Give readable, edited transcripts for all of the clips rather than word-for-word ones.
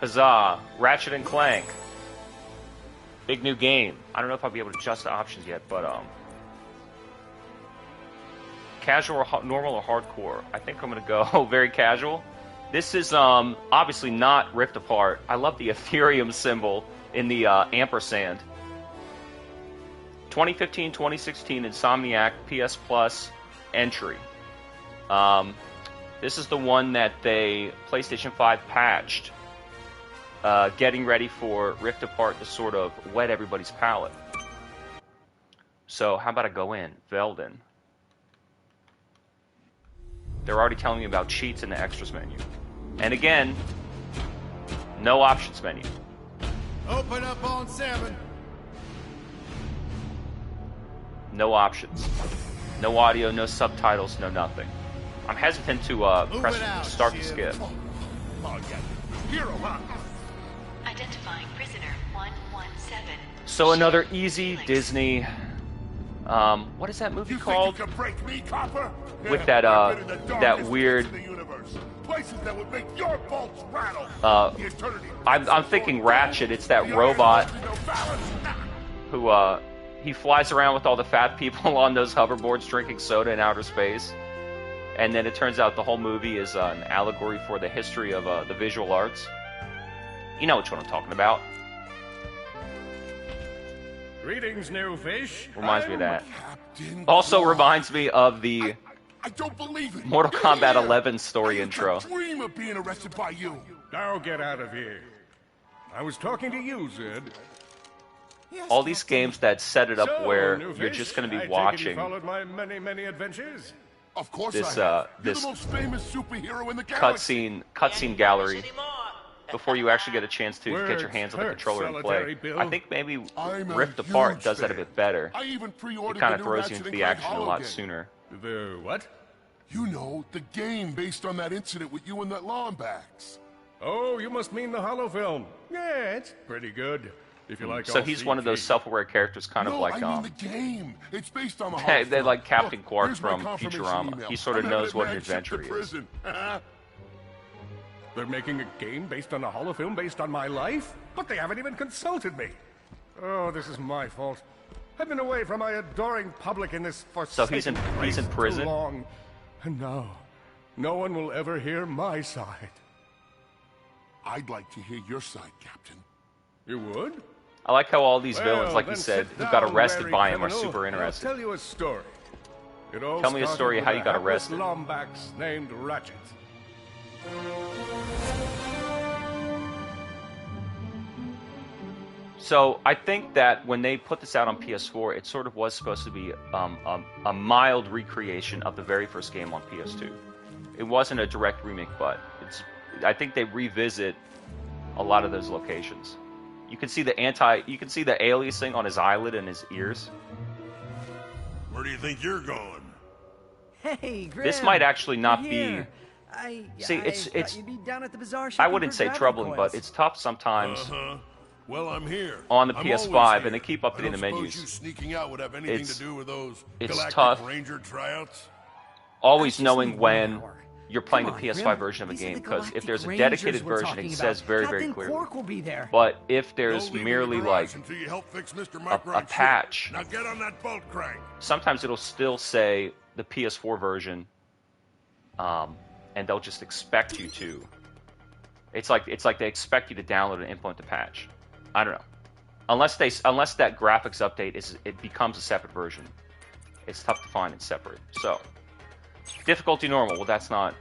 Huzzah! Ratchet and Clank. Big new game. I don't know if I'll be able to adjust the options yet, but casual or normal or hardcore? I think I'm gonna go very casual. This is obviously not ripped apart. I love the Ethereum symbol in the ampersand. 2015-2016 Insomniac PS Plus entry. This is the one that they PlayStation 5 patched, getting ready for Rift Apart to sort of wet everybody's palate. So how about I go in? Velden. They're already telling me about cheats in the extras menu. And again, no options menu. Open up on 7. No options. No audio, no subtitles, no nothing. I'm hesitant to press start to skip. Identifying prisoner 117. So another easy Disney. What is that movie called? With that that weird. I'm thinking Ratchet. It's that robot who he flies around with all the fat people on those hoverboards drinking soda in outer space. And then it turns out the whole movie is an allegory for the history of the visual arts. You know which one I'm talking about. Greetings, new fish. Reminds me of that. Also reminds me of the I don't believe it. Mortal Kombat 11 story intro. I dream of being arrested by you. Now get out of here. I was talking to you, Zed. All these games that set it up So, where new you're fish, just going to I be take it watching you followed my many adventures. Of course this I have. You're this the most famous superhero in the galaxy. cutscene gallery before you actually get a chance to get your Words hands on the hurt, controller and play. solitary Bill. I think maybe I'm a Rift Apart huge does that a fan. bit better. I even It pre-ordered kind the of new throws you Ratchet into and the Clank action a holo lot game. sooner. The what? You know, the game based on that incident with you and that Lombax. Oh, you must mean the hollow film. Yeah, it's pretty good. If you like So all he's one of those E CG. self-aware characters, kind of No, like I mean the game. It's based on the Hey, holo they're film. like Captain Look, Quark here's my from confirmation Futurama. email. He sort of I'm knows headed what an back shipped to adventure is. prison. They're making a game based on a hollow film based on my life? But they haven't even consulted me. Oh, this is my fault. I've been away from my adoring public in this So he's in prison? too long. And now, no one will ever hear my side. I'd like to hear your side, Captain. You would? I like how all these villains, Well, like you then said, sit who got down, arrested wary by him are criminal, super and interested. I'll tell you a story. It all Tell me a started story of with how a you got hapless arrested. Lombax named Ratchet. So I think that when they put this out on PS4, it sort of was supposed to be a mild recreation of the very first game on PS2. It wasn't a direct remake, but I think they revisit a lot of those locations. You can see the aliasing on his eyelid and his ears. Where do you think you're going? Hey, Grim, This might actually not you're be. here. See, I it's thought you'd be down at the bazaar I shopping wouldn't for say grappling troubling, but coils. it's tough sometimes Uh-huh. Well, I'm here. on the I'm PS5, always here. and they keep updating the I don't menus. suppose you sneaking out would have anything It's- to do with those it's Galactic tough. Ranger tryouts? Always just knowing need when 1 hour. you're playing Come the on, PS5 Grim. version of a These are game, the because if Galactic there's a Rangers dedicated we're version, it talking says about. very, very Captain clearly. Quark will be there. But if Don't there's leave me in the merely garage like until you help fix Mr. Mark a Wright's ship. patch, Now get on that bolt crank. sometimes it'll still say the PS4 version, and they'll just expect you to. It's like they expect you to download and implement the patch. I don't know. Unless that graphics update it becomes a separate version. It's tough to find it separate. So difficulty normal. Well, that's not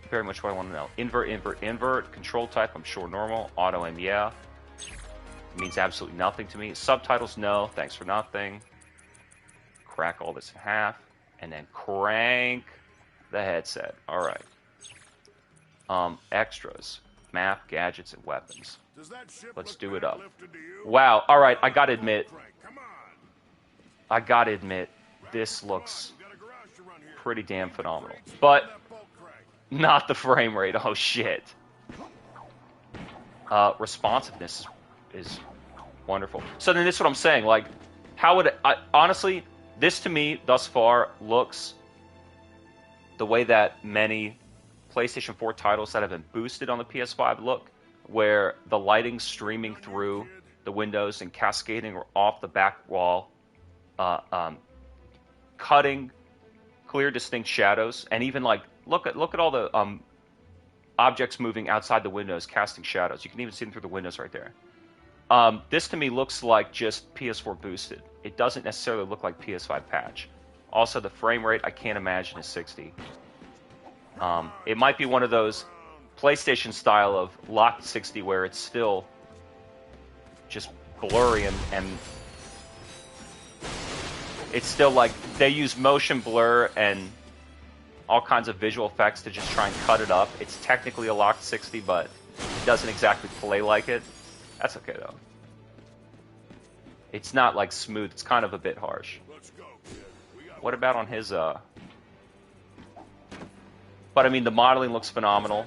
very much what I want to know. Invert. Control type, I'm sure normal. Auto aim, yeah. It means absolutely nothing to me. Subtitles, no. Thanks for nothing. Crack all this in half, and then crank the headset. All right. Extras, map, gadgets, and weapons. Does that ship Let's look do it bad up. lifted to you? Wow. All right. I gotta admit, Come on. this looks We got a garage to run here. pretty damn phenomenal. But That bolt crank. not the frame rate. Oh shit. Responsiveness is wonderful. So then this is what I'm saying. Like, how would honestly, this to me thus far looks the way that many PlayStation 4 titles that have been boosted on the PS5 look. where the lighting's streaming through the windows and cascading off the back wall, cutting clear, distinct shadows, and even like look at all the objects moving outside the windows, casting shadows. You can even see them through the windows right there. This to me looks like just PS4 boosted. It doesn't necessarily look like PS5 patch. Also, the frame rate I can't imagine is 60. It might be one of those PlayStation style of locked 60 where it's still just blurry and it's still like they use motion blur and all kinds of visual effects to just try and cut it up. It's technically a locked 60, but it doesn't exactly play like it. That's okay though. It's not like smooth. It's kind of a bit harsh. What about on his But I mean, the modeling looks phenomenal.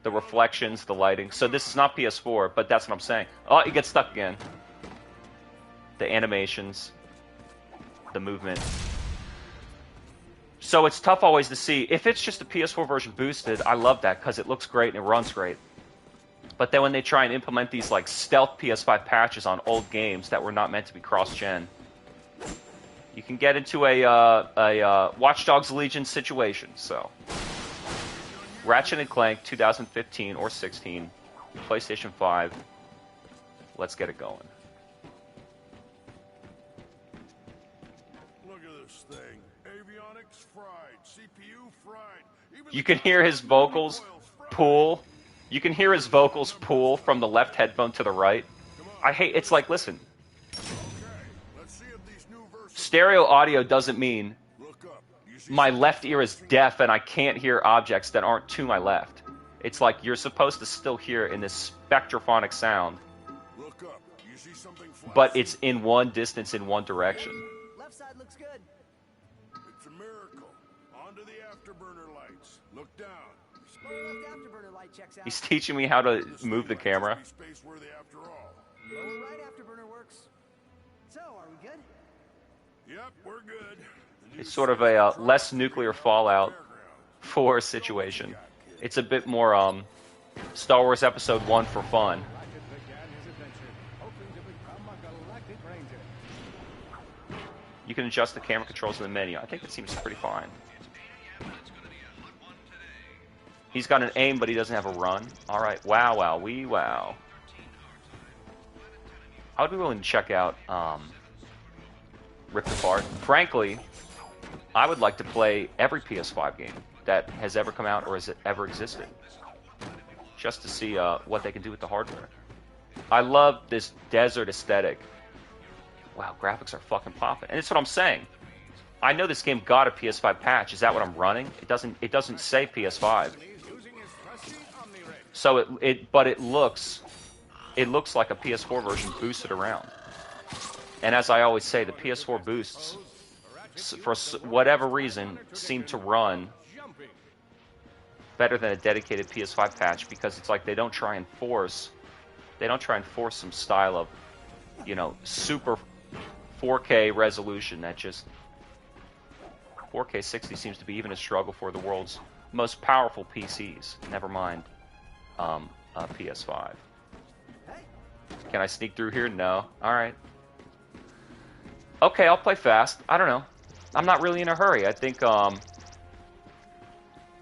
The reflections, the lighting. So this is not PS4, but that's what I'm saying. Oh, he gets stuck again. The animations, the movement. So it's tough always to see. If it's just a PS4 version boosted, I love that because it looks great and it runs great. But then when they try and implement these like stealth PS5 patches on old games that were not meant to be cross-gen, you can get into a Watch Dogs Legion situation. So, Ratchet and Clank 2015 or 16, PlayStation 5. Let's get it going. Look at this thing. Avionics fried, CPU fried. You can hear his vocals pool. You can hear his vocals pool from the left headphone to the right. I hate. It's like, listen. Stereo audio doesn't mean my left ear is deaf and I can't hear objects that aren't to my left. It's like you're supposed to still hear in this spectrophonic sound, but it's in one distance, in one direction. Left side looks good. It's a miracle. Onto the afterburner lights. Look down. Lower left afterburner light checks out. He's teaching me how to move the camera. Space worthy after all. Lower right afterburner works. So, are we good? Yep, we're good. It's sort of a less nuclear fallout 4 situation. It's a bit more Star Wars Episode 1 for fun. You can adjust the camera controls in the menu. I think it seems pretty fine. He's got an aim, but he doesn't have a run. All right. Wow, wow, wee, wow. I would be willing to check out Ripped Apart. Frankly, I would like to play every PS5 game that has ever come out or has ever existed, just to see what they can do with the hardware. I love this desert aesthetic. Wow, graphics are fucking popping, and it's what I'm saying. I know this game got a PS5 patch. Is that what I'm running? It doesn't say PS5. So but it looks like a PS4 version boosted around. And as I always say, the PS4 boosts, for whatever reason, seem to run better than a dedicated PS5 patch because it's like they don't try and force some style of, super 4K resolution that just 4K 60 seems to be even a struggle for the world's most powerful PCs. Never mind PS5. Can I sneak through here? No. All right. Okay, I'll play fast. I don't know. I'm not really in a hurry. I think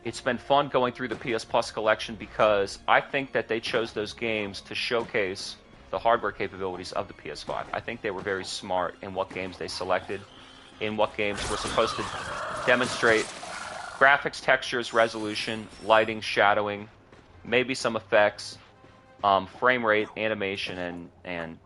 it's been fun going through the PS Plus collection because I think that they chose those games to showcase the hardware capabilities of the PS5. I think they were very smart in what games they selected, in what games were supposed to demonstrate graphics, textures, resolution, lighting, shadowing, maybe some effects, frame rate, animation, and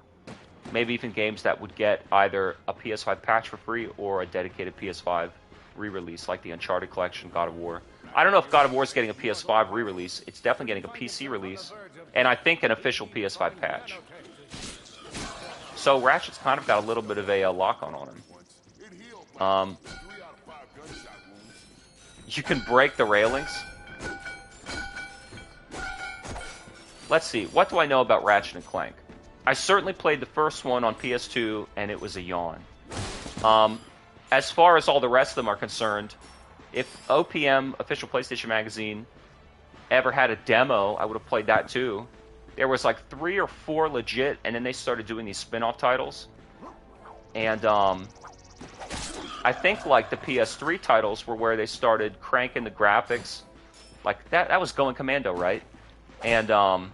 maybe even games that would get either a PS5 patch for free or a dedicated PS5 re-release, like the Uncharted collection, God of War. I don't know if God of War is getting a PS5 re-release. It's definitely getting a PC release, and I think an official PS5 patch. So Ratchet's kind of got a little bit of a lock-on on him. You can break the railings. Let's see. What do I know about Ratchet and Clank? I certainly played the first one on PS2, and it was a yawn. As far as all the rest of them are concerned, if OPM, Official PlayStation Magazine, ever had a demo, I would have played that too. There was like 3 or 4 legit, and then they started doing these spin-off titles. And I think like the PS3 titles were where they started cranking the graphics. Like that was Going Commando, right? And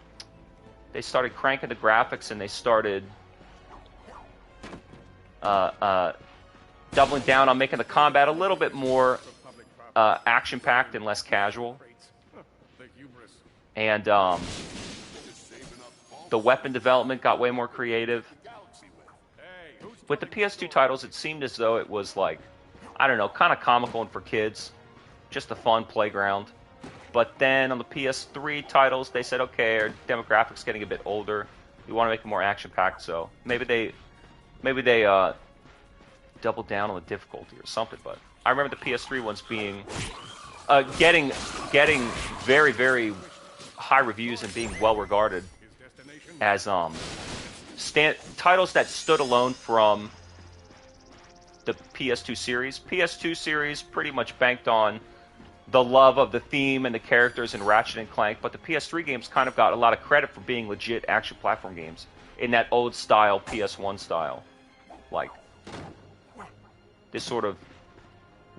they started cranking the graphics, and they started doubling down on making the combat a little bit more action-packed and less casual. And the weapon development got way more creative. With the PS2 titles, it seemed as though it was like, I don't know, kind of comical and for kids. Just a fun playground. But then on the PS3 titles, they said, okay, our demographic's getting a bit older. We want to make it more action-packed, so maybe they doubled down on the difficulty or something. But I remember the PS3 ones being getting very, very high reviews and being well regarded as titles that stood alone from the PS2 series. PS2 series pretty much banked on the love of the theme and the characters in Ratchet and Clank, but the PS3 games kind of got a lot of credit for being legit action platform games in that old style PS1 style. Like this sort of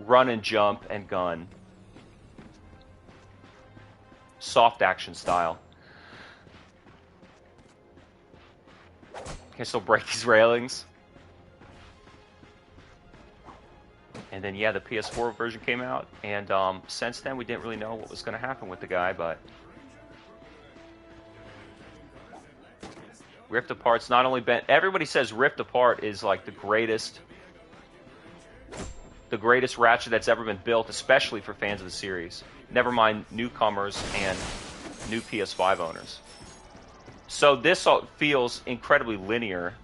run and jump and gun soft action style. Can I still break these railings? And then, yeah, the PS4 version came out, and since then we didn't really know what was going to happen with the guy, but Rift Apart's not only been... Everybody says Rift Apart is like the greatest Ratchet that's ever been built, especially for fans of the series. Never mind newcomers and new PS5 owners. So this feels incredibly linear.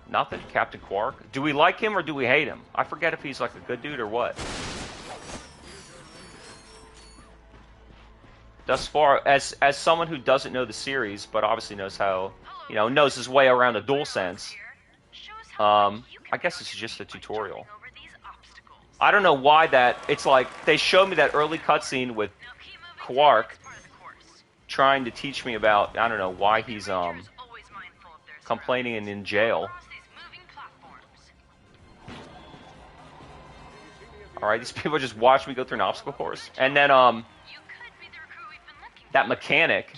Nothing, Captain Quark. Do we like him or do we hate him? I forget if he's like a good dude or what. Thus far, as someone who doesn't know the series, but obviously knows how, knows his way around the DualSense, I guess this is just a tutorial. I don't know why that... It's like, they showed me that early cutscene with Quark trying to teach me about, I don't know, why he's complaining and in jail. Alright, these people just watch me go through an obstacle course. And then, that mechanic.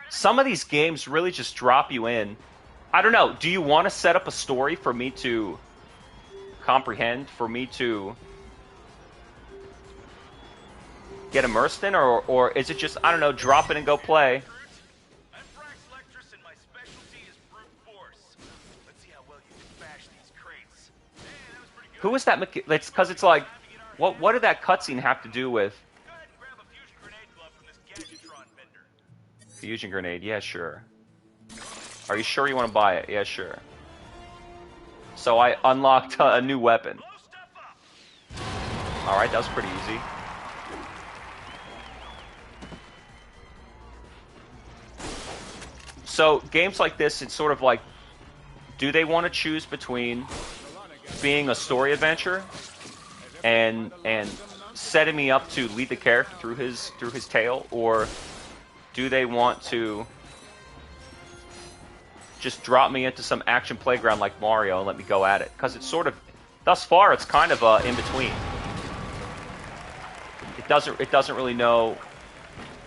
Some of these games really just drop you in. I don't know, do you want to set up a story for me to comprehend, for me to get immersed in, or is it just, I don't know, drop it and go play? Who is that? It's because it's like, what did that cutscene have to do with? Fusion grenade, yeah, sure. Are you sure you want to buy it? Yeah, sure. So I unlocked a new weapon. Alright, that was pretty easy. So, games like this, it's sort of like, do they want to choose between being a story adventure and setting me up to lead the character through his tale, or do they want to just drop me into some action playground like Mario and let me go at it? Because it's sort of, thus far, it's kind of in between. It doesn't really know.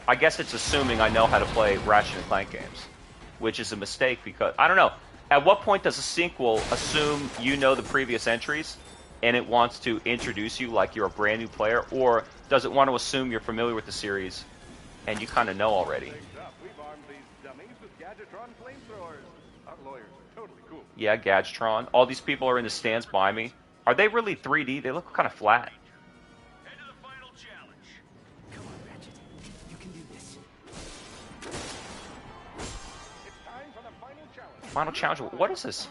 I guess it's assuming I know how to play Ratchet and Clank games, which is a mistake because I don't know. At what point does a sequel assume you know the previous entries and it wants to introduce you like you're a brand new player, or does it want to assume you're familiar with the series and you kind of know already? Yeah, Gadgetron. All these people are in the stands by me. Are they really 3D? They look kind of flat. Final challenge. What is this?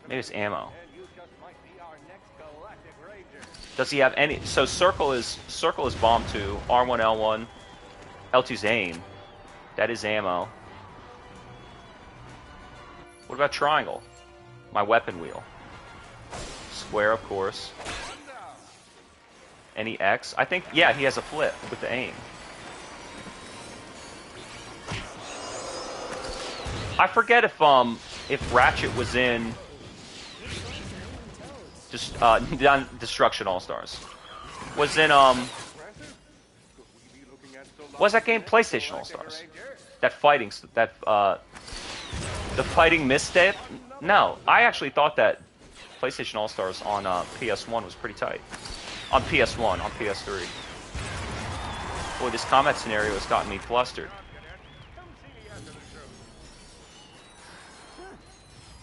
Maybe it's ammo. Does he have any? So circle is bomb 2, R1, L1, L2's aim. That is ammo. What about triangle? My weapon wheel. Square, of course. Any X? I think, yeah, he has a flip with the aim. I forget if Ratchet was in just Destruction All-Stars. Was in was that game PlayStation All-Stars? That fighting the fighting misstep? No, I actually thought that PlayStation All-Stars on PS1 was pretty tight. On PS1, on PS3. Boy, this combat scenario has gotten me flustered.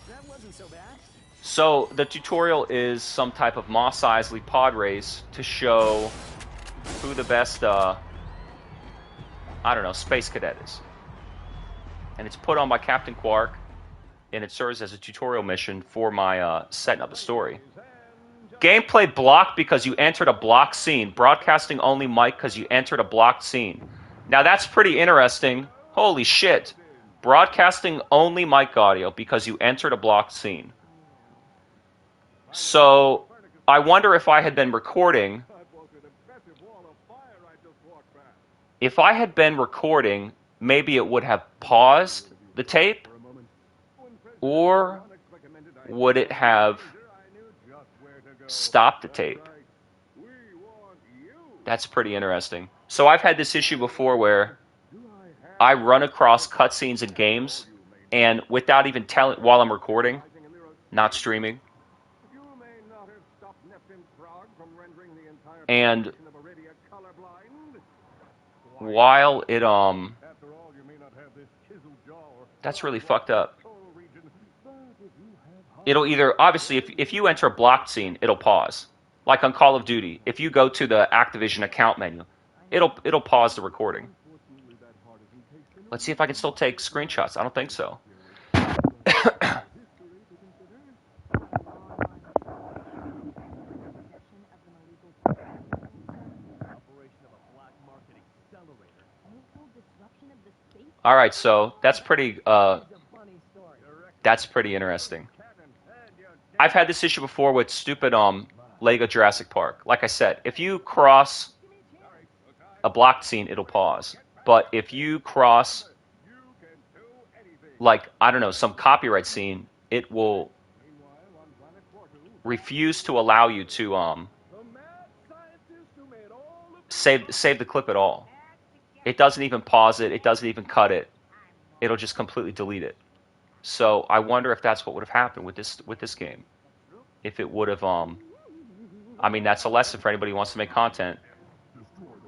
That wasn't so bad. So the tutorial is some type of Mos Eisley pod race to show who the best, I don't know, space cadet is. And it's put on by Captain Quark, and it serves as a tutorial mission for my setting up the story. Gameplay blocked because you entered a blocked scene. Broadcasting only mic because you entered a blocked scene. Now that's pretty interesting. Holy shit. Broadcasting only mic audio because you entered a blocked scene. So I wonder if I had been recording. If I had been recording, maybe it would have paused the tape, or would it have stopped the tape? That's pretty interesting. So I've had this issue before where I run across cutscenes in games, and without even telling, while I'm recording, not streaming, and while it that's really fucked up. It'll either, obviously, if you enter a blocked scene, it'll pause. Like on Call of Duty, if you go to the Activision account menu, it'll pause the recording. Let's see if I can still take screenshots. I don't think so. All right, so that's pretty interesting. I've had this issue before with stupid Lego Jurassic Park. Like I said, if you cross a blocked scene, it'll pause. But if you cross, like, I don't know, some copyright scene, it will refuse to allow you to save the clip at all. It doesn't even pause it. It doesn't even cut it. It'll just completely delete it. So I wonder if that's what would have happened with this game. If it would have, I mean, that's a lesson for anybody who wants to make content.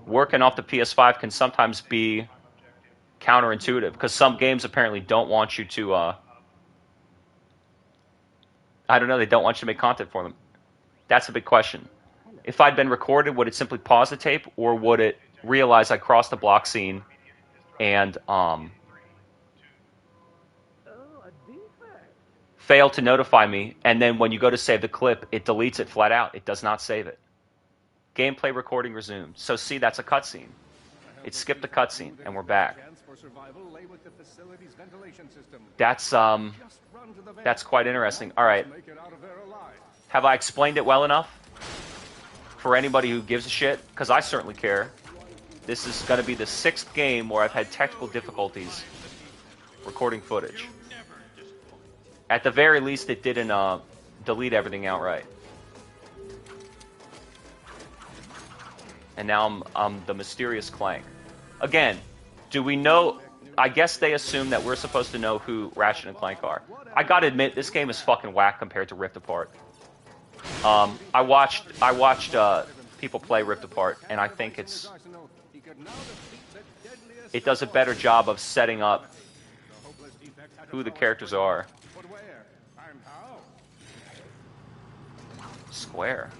Working off the PS5 can sometimes be counterintuitive, because some games apparently don't want you to, I don't know, they don't want you to make content for them. That's a big question. If I'd been recorded, would it simply pause the tape, or would it realize I crossed the block scene and fail to notify me, and then when you go to save the clip, it deletes it flat out. It does not save it. Gameplay recording resumed. So see, that's a cutscene. It skipped the cutscene, and we're back. That's quite interesting. All right. Have I explained it well enough for anybody who gives a shit? Because I certainly care. This is going to be the 6th game where I've had technical difficulties recording footage. At the very least, it didn't delete everything outright. And now I'm the mysterious Clank. Again, do we know? I guess they assume that we're supposed to know who Ratchet and Clank are. I gotta admit, this game is fucking whack compared to Rift Apart. I watched people play Rift Apart, and I think it does a better job of setting up who the characters are. Square.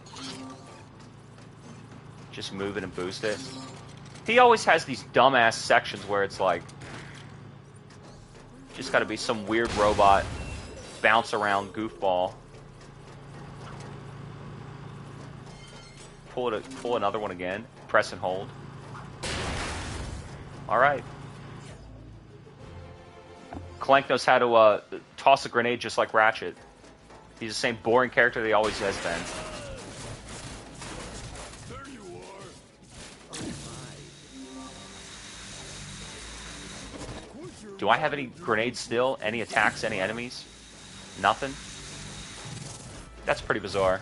Just move it and boost it. He always has these dumbass sections where it's like, just gotta be some weird robot, bounce around goofball. Pull another one again. Press and hold. Alright. Clank knows how to toss a grenade just like Ratchet. He's the same boring character that he always has been. Do I have any grenades still? Any attacks? Any enemies? Nothing? That's pretty bizarre.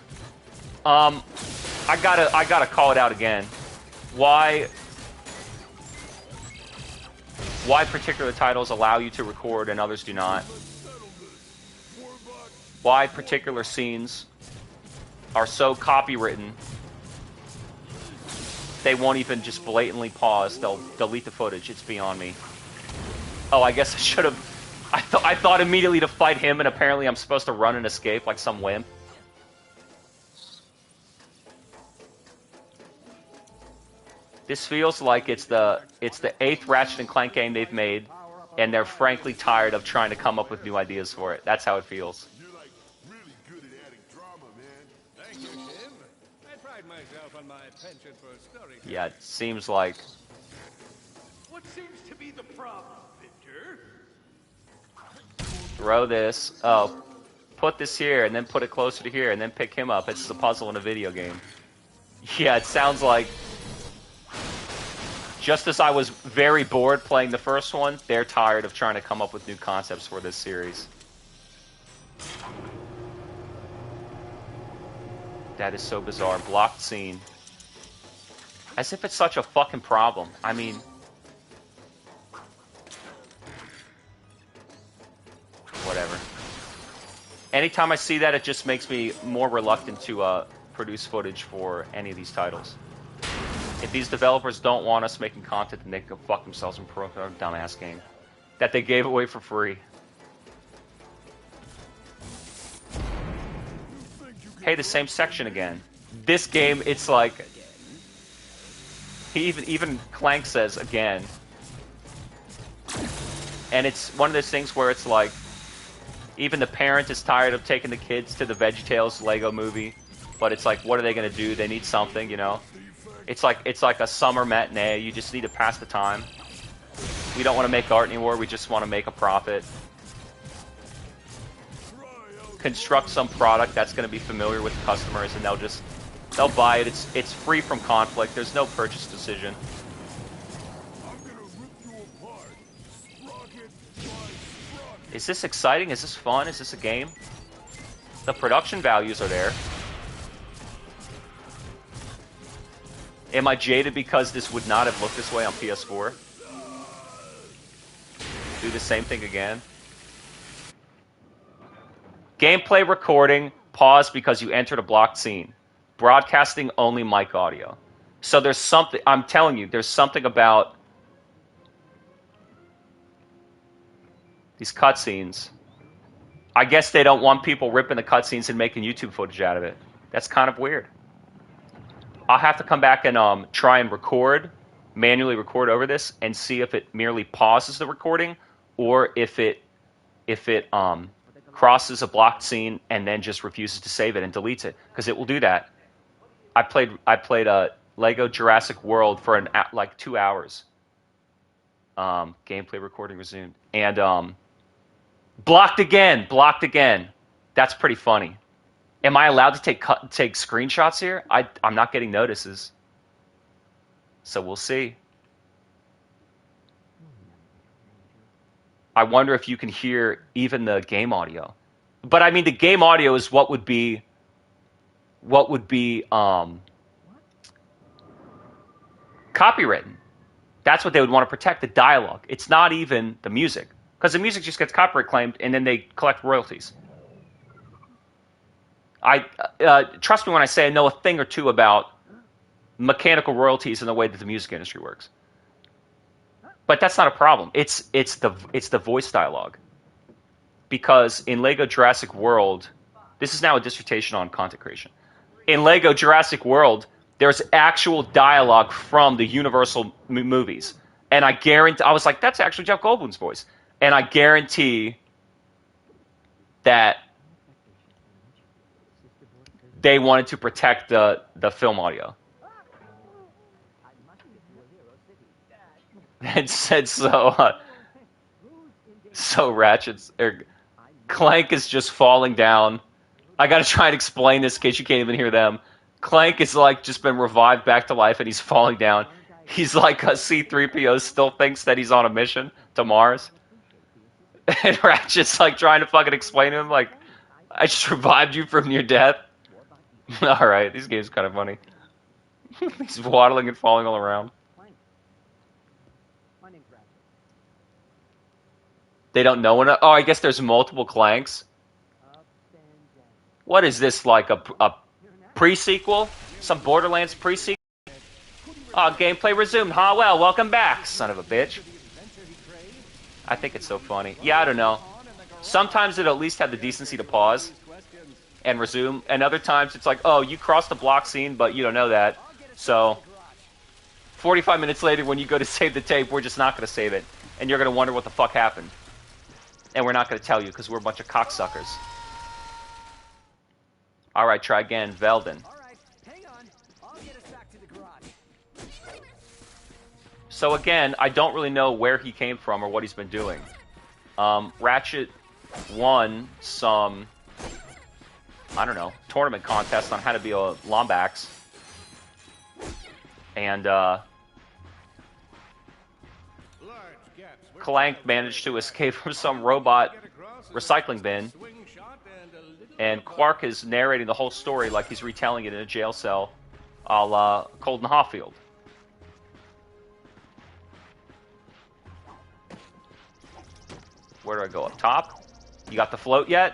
I gotta call it out again. Why particular titles allow you to record and others do not? Why particular scenes are so copywritten they won't even just blatantly pause. They'll delete the footage. It's beyond me. Oh, I guess I should have... I thought immediately to fight him, and apparently I'm supposed to run and escape like some wimp. This feels like it's the 8th Ratchet & Clank game they've made, and they're frankly tired of trying to come up with new ideas for it. That's how it feels. You're like really good at adding drama, man. Thank you, Tim. I pride myself on my penchant for storytelling. Yeah, it seems like... What seems to be the problem, Victor? Throw this. Oh, put this here, and then put it closer to here, and then pick him up. It's just a puzzle in a video game. Yeah, it sounds like... Just as I was very bored playing the first one, they're tired of trying to come up with new concepts for this series. That is so bizarre. Blocked scene. As if it's such a fucking problem. I mean... Whatever. Anytime I see that, it just makes me more reluctant to produce footage for any of these titles. If these developers don't want us making content, then they can go fuck themselves and promote their dumbass game that they gave away for free. Hey, the same section again. This game, it's like... Even Clank says again. And it's one of those things where it's like... Even the parent is tired of taking the kids to the VeggieTales Lego movie. But it's like, what are they going to do? They need something, you know? It's like a summer matinee. You just need to pass the time. We don't want to make art anymore. We just want to make a profit. Construct some product that's going to be familiar with the customers, and they'll buy it. It's free from conflict. There's no purchase decision. Is this exciting? Is this fun? Is this a game? The production values are there. Am I jaded because this would not have looked this way on PS4? Do the same thing again. Gameplay recording, pause because you entered a blocked scene. Broadcasting only mic audio. So there's something, I'm telling you, there's something about these cutscenes. I guess they don't want people ripping the cutscenes and making YouTube footage out of it. That's kind of weird. I'll have to come back and try and manually record over this, and see if it merely pauses the recording, or if it crosses a blocked scene and then just refuses to save it and deletes it, because it will do that. I played Lego Jurassic World for like 2 hours. Gameplay recording resumed, and blocked again. That's pretty funny. Am I allowed to take screenshots here? I'm not getting notices. So we'll see. I wonder if you can hear even the game audio. But I mean, the game audio is what would be copywritten. That's what they would want to protect, the dialogue. It's not even the music. Because the music just gets copyright claimed, and then they collect royalties. Trust me when I say I know a thing or two about mechanical royalties and the way that the music industry works. But that's not a problem. It's the voice dialogue. Because in Lego Jurassic World, this is now a dissertation on content creation. In Lego Jurassic World, there's actual dialogue from the Universal movies. And I guarantee, I was like, that's actually Jeff Goldblum's voice. And I guarantee that they wanted to protect the film audio. And said so. So Ratchet's Clank is just falling down. I gotta try and explain this in case you can't even hear them. Clank is like just been revived back to life, and he's falling down. He's like a C-3PO, still thinks that he's on a mission to Mars. And Ratchet's like trying to fucking explain to him, like, I just revived you from your death. Alright, these games are kind of funny. He's waddling and falling all around. My name's Ratchet. They don't know enough. Oh, I guess there's multiple Clanks. Up and down. What is this, like a pre-sequel? Some Borderlands pre-sequel? Oh, gameplay resumed. Huh? Well, welcome back, son of a bitch. I think it's so funny. Yeah, I don't know. Sometimes it'll at least have the decency to pause and resume, and other times it's like, oh, you crossed the block scene, but you don't know that. So, 45 minutes later, when you go to save the tape, we're just not going to save it. And you're going to wonder what the fuck happened. And we're not going to tell you, because we're a bunch of cocksuckers. Alright, try again. Velden. Alright, hang on. I'll get us back to the garage. So again, I don't really know where he came from or what he's been doing. Ratchet won some, I don't know, tournament contest on how to be a Lombax. And, Clank managed to escape from some robot recycling bin. And Quark is narrating the whole story like he's retelling it in a jail cell, a la Colton Hawfield. Where do I go? Up top? You got the float yet?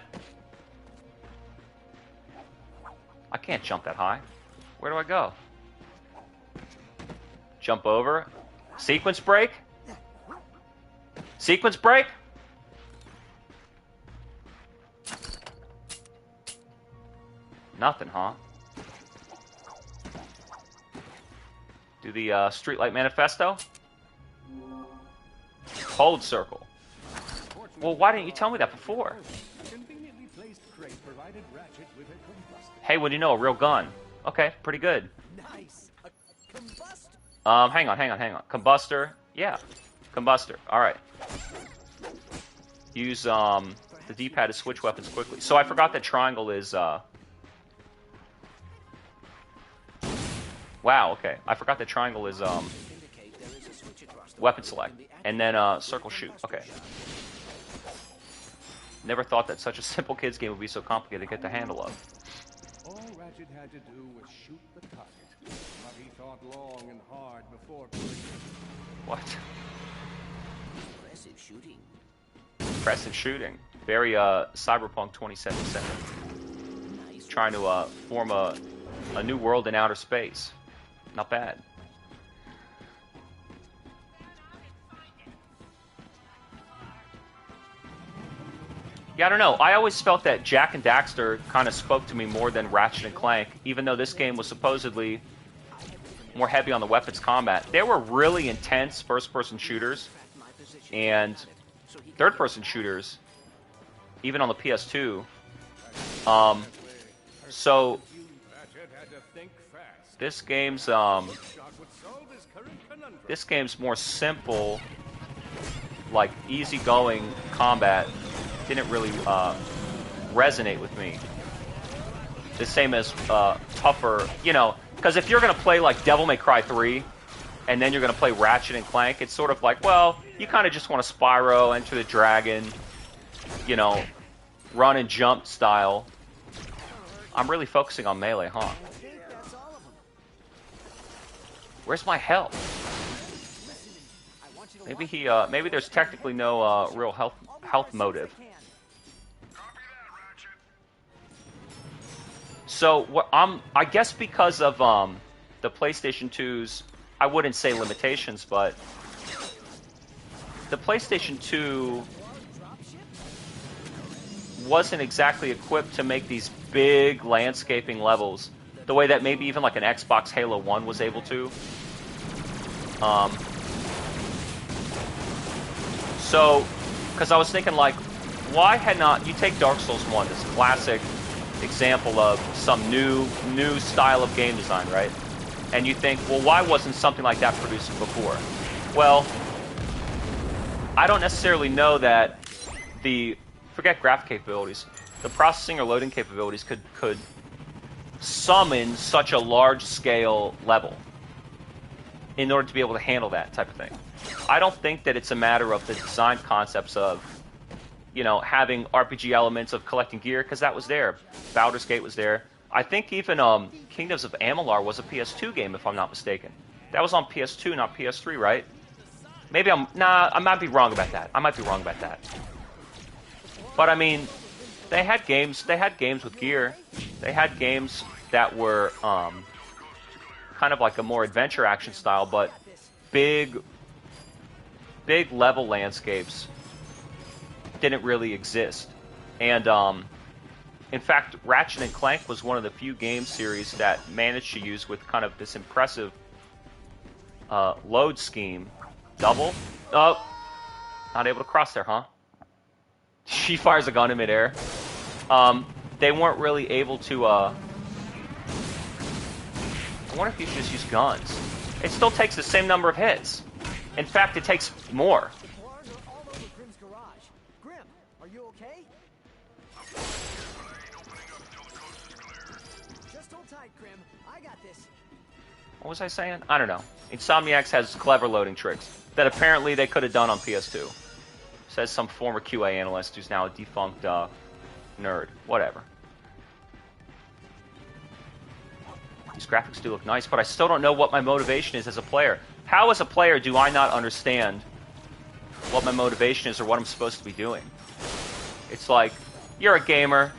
I can't jump that high. Where do I go? Jump over. Sequence break? Sequence break? Nothing, huh? Do the Streetlight Manifesto? Hold circle. Well, why didn't you tell me that before? Hey, what do you know? A real gun. Okay, pretty good. Nice. A combustor. Hang on. Combustor. Yeah. Combustor. Alright. Use, the D-pad to switch weapons quickly. So I forgot that triangle is, Wow, okay. I forgot that triangle is, weapon select. And then, circle shoot. Okay. Never thought that such a simple kids game would be so complicated to get the handle of. All Ratchet had to do was shoot the target, but he thought long and hard before pulling it. What? Impressive shooting. Impressive shooting. Very, Cyberpunk 2077. Nice. Trying to, form a new world in outer space. Not bad. Yeah, I don't know. I always felt that Jak and Daxter kind of spoke to me more than Ratchet and Clank, even though this game was supposedly more heavy on the weapons combat. They were really intense first-person shooters and third-person shooters, even on the PS2. So this game's more simple, like easygoing combat. Didn't really resonate with me. The same as tougher, you know, because if you're gonna play like Devil May Cry 3, and then you're gonna play Ratchet and Clank, it's sort of like, well, you kind of just want to Spyro, Enter the Dragon, you know, run and jump style. I'm really focusing on melee, huh? Where's my health? Maybe maybe there's technically no real health motive. So what I guess because of the PlayStation 2's, I wouldn't say limitations, but the PlayStation 2 wasn't exactly equipped to make these big landscaping levels the way that maybe even like an Xbox Halo 1 was able to. So, because I was thinking like, why had not, you take Dark Souls 1, this classic example of some new style of game design, right? And you think, well, why wasn't something like that produced before? Well, I don't necessarily know that forget graphic capabilities, the processing or loading capabilities could summon such a large-scale level in order to be able to handle that type of thing. I don't think that it's a matter of the design concepts of you know, having RPG elements of collecting gear, because that was there. Baldur's Gate was there. I think even Kingdoms of Amalur was a PS2 game, if I'm not mistaken. That was on PS2, not PS3, right? Maybe I might be wrong about that. But I mean, they had games with gear. They had games that were kind of like a more adventure action style, but big level landscapes didn't really exist. And in fact, Ratchet and Clank was one of the few game series that managed to use with kind of this impressive load scheme. Double? Oh, not able to cross there, huh? She fires a gun in midair. They weren't really able to, I wonder if you should just use guns. It still takes the same number of hits. In fact, it takes more. Grim, are you okay? Just hold tight, Grim. I got this. What was I saying? I don't know. Insomniacs has clever loading tricks that apparently they could have done on PS2. Says some former QA analyst who's now a defunct nerd. Whatever. These graphics do look nice, but I still don't know what my motivation is as a player. How, as a player, do I not understand what my motivation is or what I'm supposed to be doing? It's like, you're a gamer.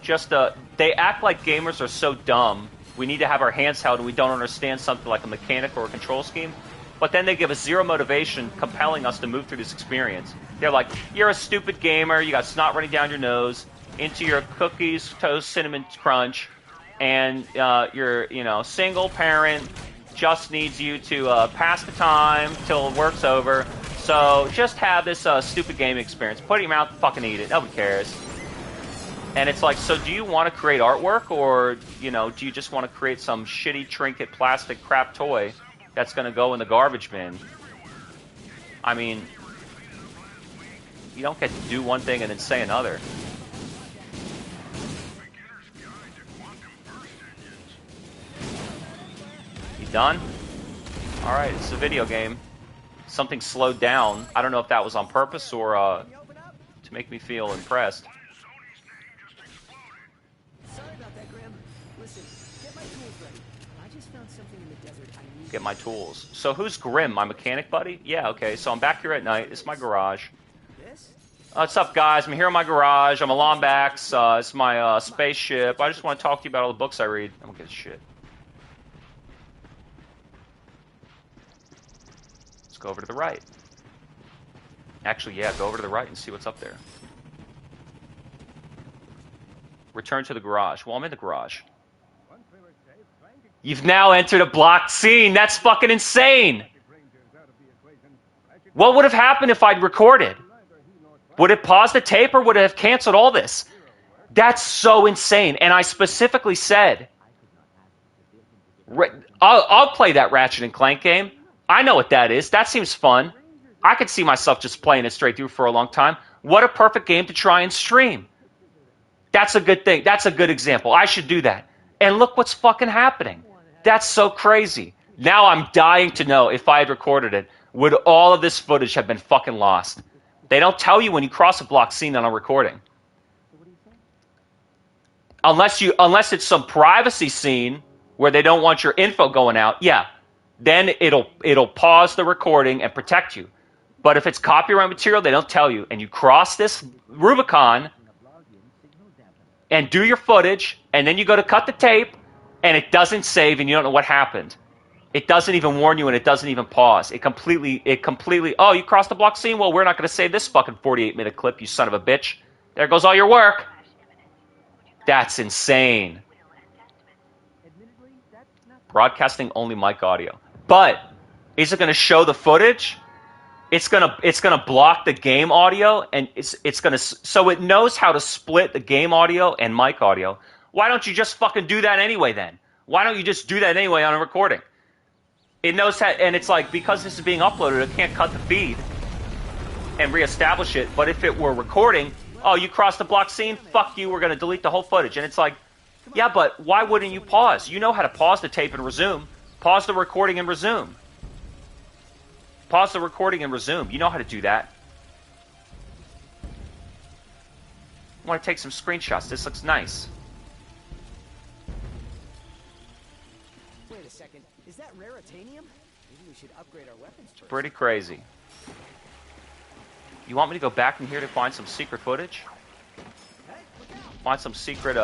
Just they act like gamers are so dumb. We need to have our hands held and we don't understand something like a mechanic or a control scheme. But then they give us zero motivation compelling us to move through this experience. They're like, you're a stupid gamer, you got snot running down your nose, into your cookies, toast, cinnamon crunch, and you're, you know, single parent, just needs you to pass the time till work's over. So just have this stupid game experience. Put it in your mouth and fucking eat it. Nobody cares. And it's like, so do you want to create artwork, or, you know, do you just want to create some shitty trinket plastic crap toy that's going to go in the garbage bin? I mean, you don't get to do one thing and then say another. You done? Alright, it's a video game. Something slowed down. I don't know if that was on purpose or to make me feel impressed. Get my tools. So who's Grim? My mechanic buddy? Yeah, okay. So I'm back here at night. This is my garage. What's up, guys? I'm here in my garage. I'm a Lombax. It's my spaceship. I just want to talk to you about all the books I read. I don't give a shit. Let's go over to the right. Actually, yeah, go over to the right and see what's up there. Return to the garage. Well, I'm in the garage. You've now entered a blocked scene. That's fucking insane. What would have happened if I'd recorded? Would it pause the tape or would it have canceled all this? That's so insane. And I specifically said, I'll play that Ratchet and Clank game. I know what that is. That seems fun. I could see myself just playing it straight through for a long time. What a perfect game to try and stream. That's a good thing. That's a good example. I should do that. And look what's fucking happening. That's so crazy. Now I'm dying to know if I had recorded it, would all of this footage have been fucking lost? They don't tell you when you cross a block scene on a recording. Unless it's some privacy scene where they don't want your info going out, yeah. Then it'll pause the recording and protect you. But if it's copyright material, they don't tell you. And you cross this Rubicon and do your footage, and then you go to cut the tape, and it doesn't save, and you don't know what happened. It doesn't even warn you, and it doesn't even pause. It completely, oh, you crossed the block scene? Well, we're not going to save this fucking 48-minute clip, you son of a bitch. There goes all your work. That's insane. Broadcasting only mic audio. But is it going to show the footage? It's gonna block the game audio, and it's gonna, so it knows how to split the game audio and mic audio. Why don't you just fucking do that anyway then? Why don't you just do that anyway on a recording? It knows how, and it's like, because this is being uploaded, it can't cut the feed and reestablish it. But if it were recording, oh, you crossed the block scene? Fuck you, we're gonna delete the whole footage. And it's like, yeah, but why wouldn't you pause? You know how to pause the tape and resume. Pause the recording and resume. Pause the recording and resume. You know how to do that. I want to take some screenshots. This looks nice. Wait a second. Is that raritanium? Maybe we should upgrade our weapons first. Pretty crazy. You want me to go back in here to find some secret footage? Hey, look out. Find some secret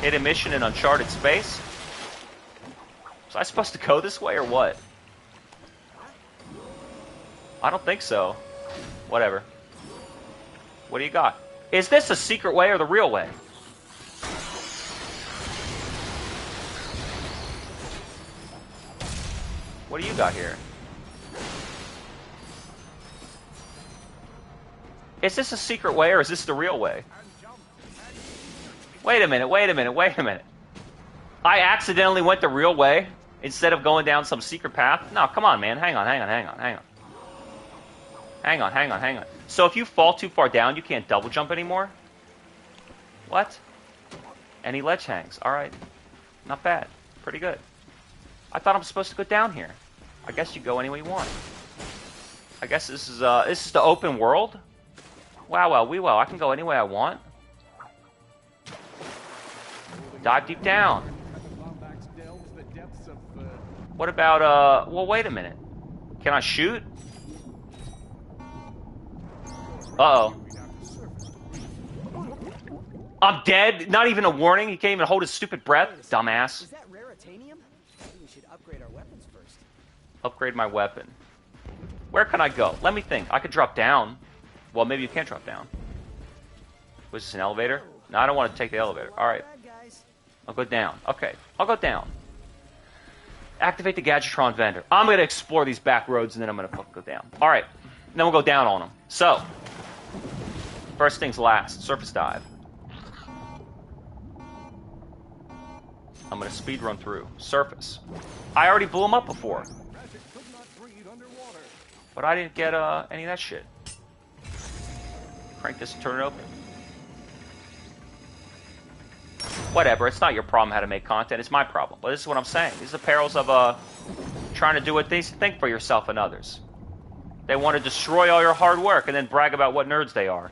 hidden mission in uncharted space? Was I supposed to go this way or what? I don't think so. Whatever. What do you got? Is this a secret way or the real way? What do you got here? Is this a secret way or is this the real way? Wait a minute, wait a minute, wait a minute. I accidentally went the real way instead of going down some secret path? No, come on, man. Hang on, hang on, hang on, hang on. Hang on, hang on, hang on. So if you fall too far down, you can't double jump anymore? What? Any ledge hangs. Alright. Not bad. Pretty good. I thought I'm supposed to go down here. I guess you go any way you want. I guess this is the open world? Wow, well, wee well. I can go any way I want. Dive deep down. What about, well, wait a minute. Can I shoot? Uh-oh. I'm dead? Not even a warning? He can't even hold his stupid breath? Dumbass. Is that raritanium? Maybe we should upgrade our weapons first. Upgrade my weapon. Where can I go? Let me think. I could drop down. Well, maybe you can't drop down. Was this an elevator? No, I don't want to take the elevator. Alright. I'll go down. Okay. I'll go down. Activate the Gadgetron vendor. I'm going to explore these back roads and then I'm going to go down. Alright. Then we'll go down on them. So. First things last. Surface dive. I'm going to speed run through. Surface. I already blew them up before. But I didn't get any of that shit. Crank this and turn it open. Whatever, it's not your problem how to make content, it's my problem. But this is what I'm saying. These are the perils of trying to do what they think for yourself and others. They want to destroy all your hard work and then brag about what nerds they are.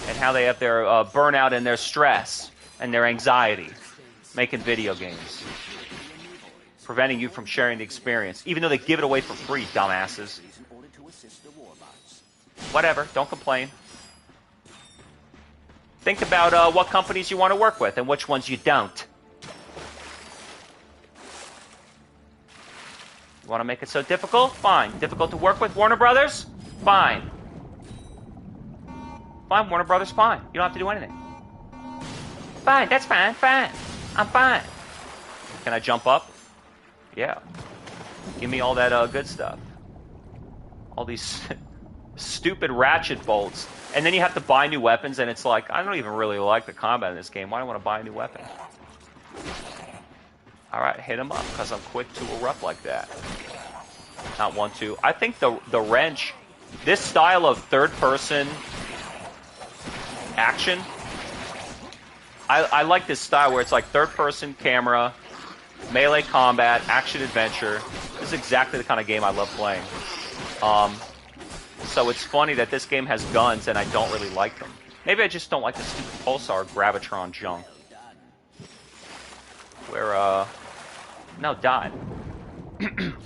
And how they have their burnout and their stress and their anxiety making video games. Preventing you from sharing the experience. Even though they give it away for free, dumbasses. Whatever, don't complain. Think about what companies you want to work with and which ones you don't. You want to make it so difficult? Fine. Difficult to work with? Warner Brothers? Fine. Fine, Warner Brothers, fine. You don't have to do anything. Fine, that's fine, fine. I'm fine. Can I jump up? Yeah. Give me all that good stuff. All these stupid ratchet bolts. And then you have to buy new weapons, and it's like, I don't even really like the combat in this game. Why do I want to buy a new weapon? Alright, hit him up, because I'm quick to erupt like that. Not want to. I think the wrench, this style of third-person action, I like this style where it's like third-person camera, melee combat, action-adventure. This is exactly the kind of game I love playing. So it's funny that this game has guns and I don't really like them. Maybe I just don't like the stupid Pulsar Gravitron junk. Where, no, died.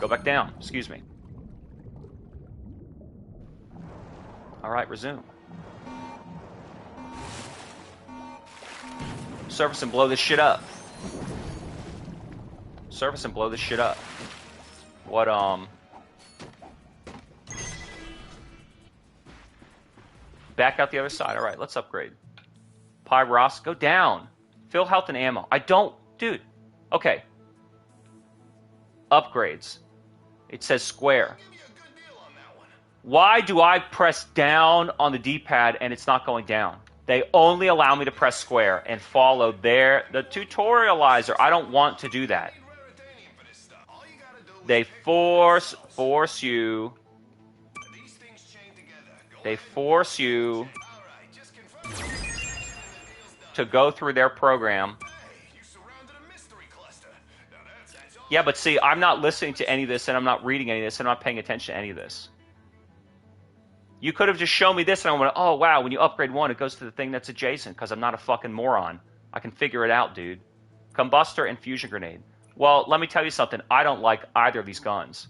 Go back down. Excuse me. Alright, resume. Surface and blow this shit up. Surface and blow this shit up. What, back out the other side. Alright, let's upgrade. Pyros, go down. Fill health and ammo. I don't... Dude. Okay. Upgrades. It says square. Why do I press down on the D-pad and it's not going down? They only allow me to press square and follow the tutorializer. I don't want to do that. They force you... They force you to go through their program. Yeah, but see, I'm not listening to any of this, and I'm not reading any of this, and I'm not paying attention to any of this. You could have just shown me this and I went, oh, wow, when you upgrade one, it goes to the thing that's adjacent because I'm not a fucking moron. I can figure it out, dude. Combustor and fusion grenade. Well, let me tell you something. I don't like either of these guns.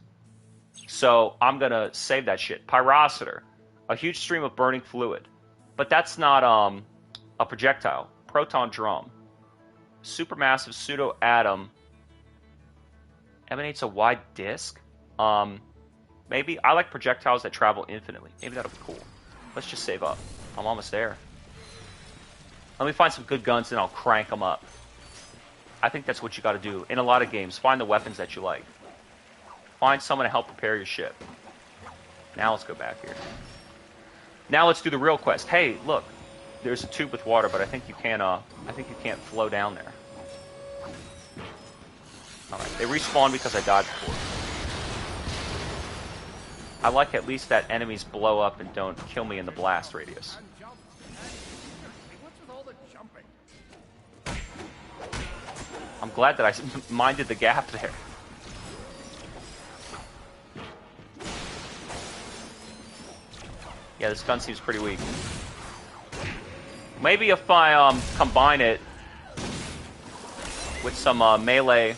So I'm going to save that shit. Pyrocitor. A huge stream of burning fluid. But that's not a projectile. Proton drum. Supermassive pseudo-atom. Emanates a wide disc. Maybe. I like projectiles that travel infinitely. Maybe that'll be cool. Let's just save up. I'm almost there. Let me find some good guns and I'll crank them up. I think that's what you got to do. In a lot of games, find the weapons that you like. Find someone to help prepare your ship. Now let's go back here. Now let's do the real quest. Hey, look. There's a tube with water, but I think you can't flow down there. Alright, they respawn because I died before. I like at least that enemies blow up and don't kill me in the blast radius. I'm glad that I minded the gap there. Yeah, this gun seems pretty weak. Maybe if I combine it with some melee,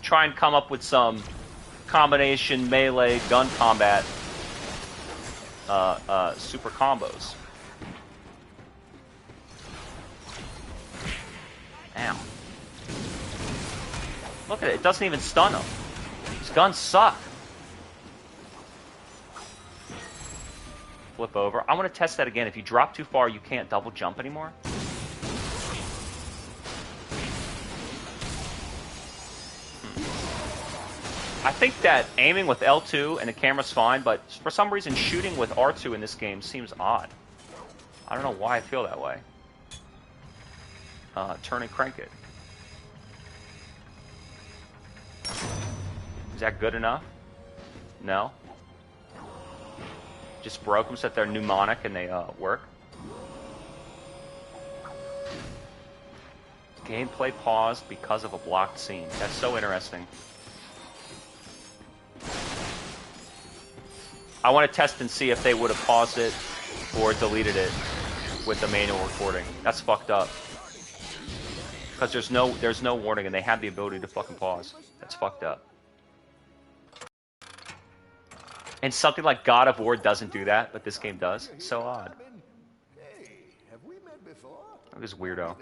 try and come up with some combination melee gun combat super combos. Ow. Look at it, it doesn't even stun him. These guns suck. Flip over. I want to test that again. If you drop too far, you can't double jump anymore. I think that aiming with L2 and the camera's fine, but for some reason shooting with R2 in this game seems odd. I don't know why I feel that way. Turn and crank it. Is that good enough? No? Just broke them so that they're mnemonic and they work. Gameplay paused because of a blocked scene. That's so interesting. I want to test and see if they would have paused it or deleted it with the manual recording. That's fucked up. Because there's no warning and they have the ability to fucking pause. That's fucked up. And something like God of War doesn't do that, but this game does. It's so odd. Look at this weirdo.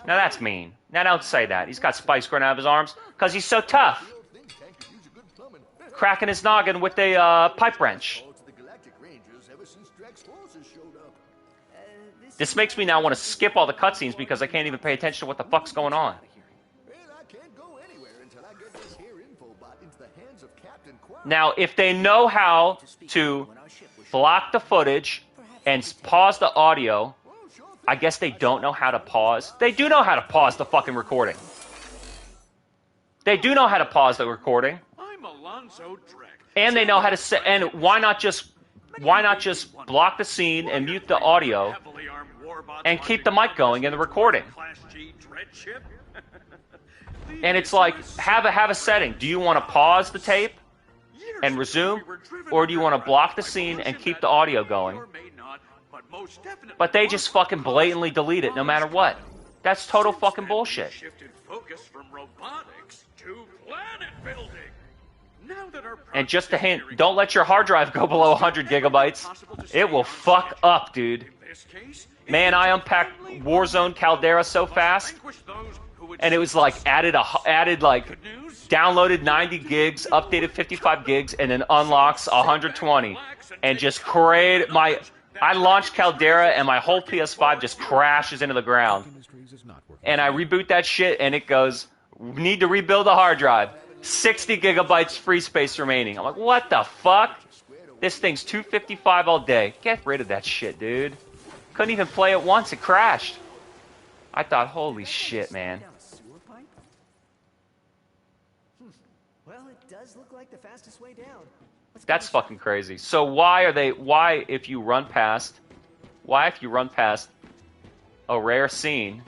Now that's mean. Now don't say that. He's got spikes growing out of his arms because he's so tough. Cracking his noggin with a pipe wrench. This makes me now want to skip all the cutscenes because I can't even pay attention to what the fuck's going on. Now, if they know how to block the footage and pause the audio, I guess they don't know how to pause. They do know how to pause the fucking recording. They do know how to pause the recording. And they know how to set. And why not just block the scene and mute the audio and keep the mic going in the recording? And it's like, have a setting. Do you want to pause the tape and resume, or do you want to block the scene and keep the audio going? But they just fucking blatantly delete it no matter what. That's total fucking bullshit. And just a hint, don't let your hard drive go below 100 gigabytes. It will fuck up, dude. Man, I unpacked Warzone Caldera so fast, and it was like added downloaded 90 gigs, updated 55 gigs, and then unlocks 120. And just I launched Caldera, and my whole PS5 just crashes into the ground. And I reboot that shit, and it goes, need to rebuild the hard drive. 60 gigabytes free space remaining. I'm like, what the fuck? This thing's 255 all day. Get rid of that shit, dude. Couldn't even play it once. It crashed. I thought, holy shit, man. Well, it does look like the fastest way down. That's fucking crazy. So why if you run past a rare scene,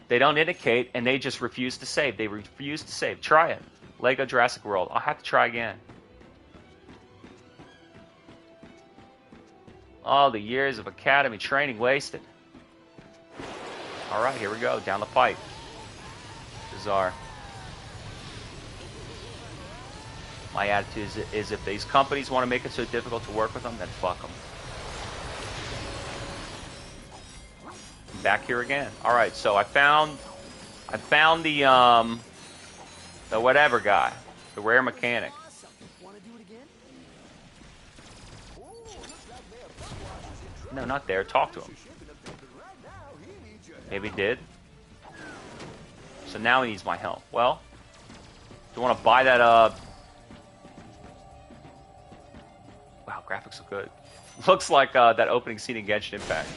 they don't indicate and they just refuse to save. They refuse to save. Try it. Lego Jurassic World. I'll have to try again. All the years of academy training wasted. Alright, here we go. Down the pipe. Bizarre. My attitude is if these companies want to make it so difficult to work with them, then fuck them. Back here again. Alright, so I found the whatever guy. The rare mechanic. No, not there. Talk to him. Maybe he did. So now he needs my help. Well, do you want to buy that, Wow, graphics look good. Looks like, that opening scene in Genshin Impact.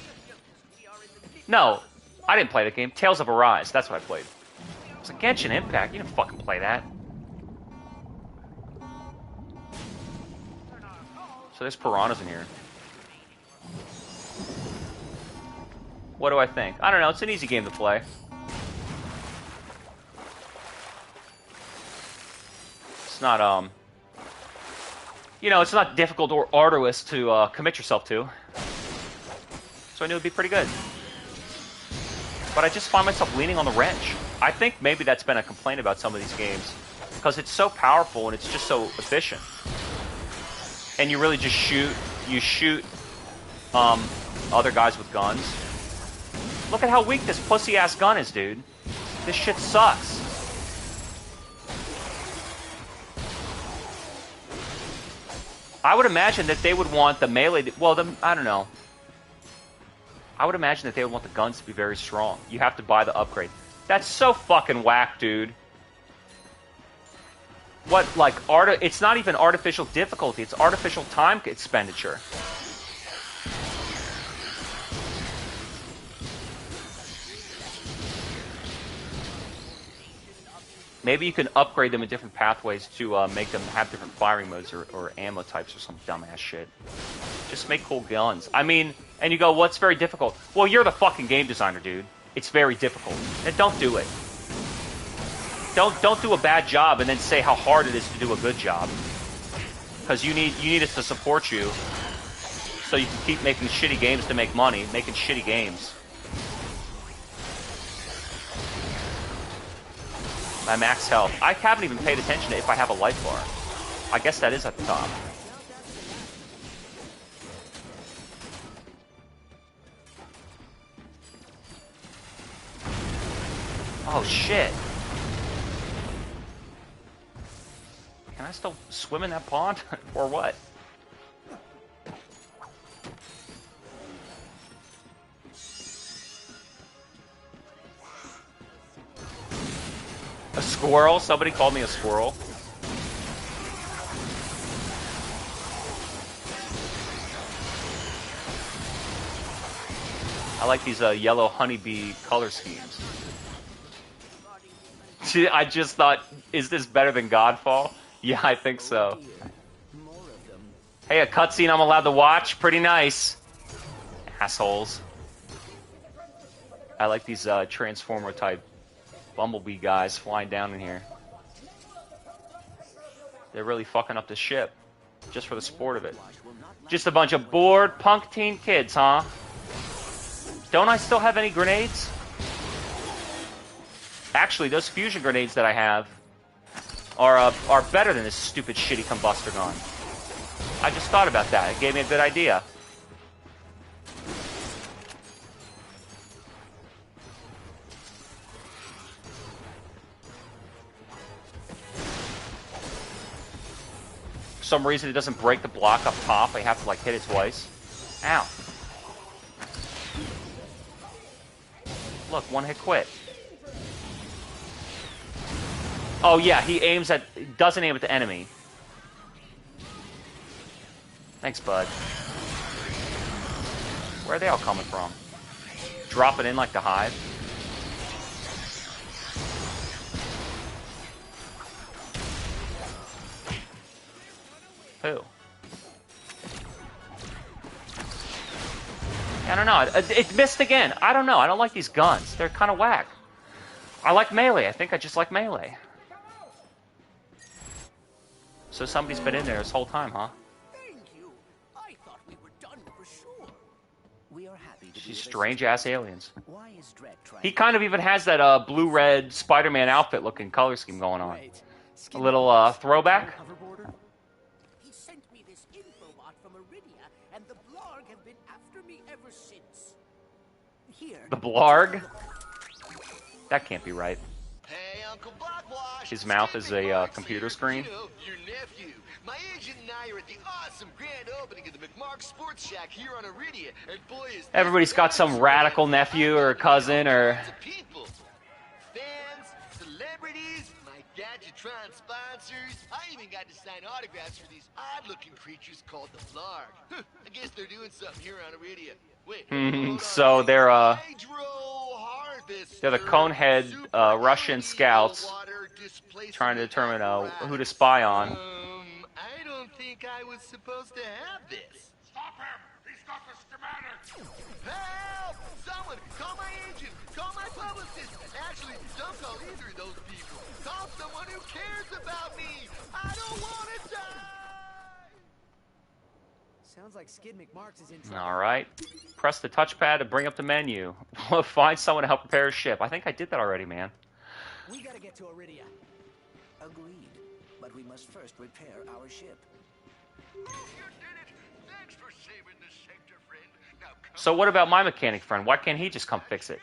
No, I didn't play the game. Tales of Arise. That's what I played. It's like Genshin Impact. You didn't fucking play that. So there's piranhas in here. What do I think? I don't know. It's an easy game to play. It's not, you know, it's not difficult or arduous to commit yourself to. So I knew it'd be pretty good. But I just find myself leaning on the wrench. I think maybe that's been a complaint about some of these games. Because it's so powerful and it's just so efficient. And you really just shoot. You shoot other guys with guns. Look at how weak this pussy-ass gun is, dude. This shit sucks. I would imagine that they would want the melee... Well, I don't know. I would imagine that they would want the guns to be very strong. You have to buy the upgrade. That's so fucking whack, dude. What, like, it's not even artificial difficulty. It's artificial time expenditure. Maybe you can upgrade them in different pathways to make them have different firing modes or ammo types or some dumbass shit. Just make cool guns. I mean, and you go, what's very difficult? Well, you're the fucking game designer, dude. It's very difficult. And don't do it. Don't do a bad job and then say how hard it is to do a good job. Because you need us to support you so you can keep making shitty games to make money, making shitty games. My max health. I haven't even paid attention to if I have a life bar. I guess that is at the top. Oh shit. Can I still swim in that pond? Or what? A squirrel? Somebody called me a squirrel. I like these yellow honeybee color schemes. I just thought, is this better than Godfall? Yeah, I think so. Hey, a cutscene I'm allowed to watch? Pretty nice. Assholes. I like these Transformer type Bumblebee guys flying down in here. They're really fucking up the ship. Just for the sport of it. Just a bunch of bored punk teen kids, huh? Don't I still have any grenades? Actually, those fusion grenades that I have are better than this stupid shitty combustor gun. I just thought about that. It gave me a good idea. For some reason, it doesn't break the block up top. I have to, like, hit it twice. Ow. Look, one hit quit. Oh, yeah, he doesn't aim at the enemy. Thanks, bud. Where are they all coming from? Drop it in like the hive? Who? I don't know. It missed again. I don't know. I don't like these guns. They're kind of whack. I like melee. I think I just like melee. So somebody's been in there this whole time, huh? Thank you. I thought we were done for sure. We are happy to These be of strange-ass aliens. Why is Dredd trying He kind of even has that blue-red Spider-Man outfit-looking color scheme going on. Wait, A little throwback. He sent me this infobot from Iridia, and the Blarg have been after me ever since. Here. The Blarg? That can't be right. Hey, Uncle Blockwash. His mouth is a computer screen. You know, your nephew. My agent and I are at the awesome grand opening of the McMark Sports Shack here on Iridia, and boy is Everybody's got some radical nephew or cousin or... people. Fans, celebrities, my Gadgetron sponsors. I even got to sign autographs for these odd-looking creatures called the Blarg. I guess they're doing something here on Iridia. Wait, hold on. So they're They're the Conehead Russian scouts trying to determine who to spy on. I don't think I was supposed to have this. Stop him! He's got the schematics! Help! Someone, call my agent, call my publicist. Actually, don't call either of those people. Call someone who cares about me. I don't want to die. Sounds like Skid McMarks is in trouble. All right. Press the touchpad to bring up the menu. Find someone to help repair his ship. I think I did that already, man. We gotta get to Iridia. Agreed. But we must first repair our ship. You did it. Thanks for saving the sector, friend. Now come So what about my mechanic friend? Why can't he just come fix it?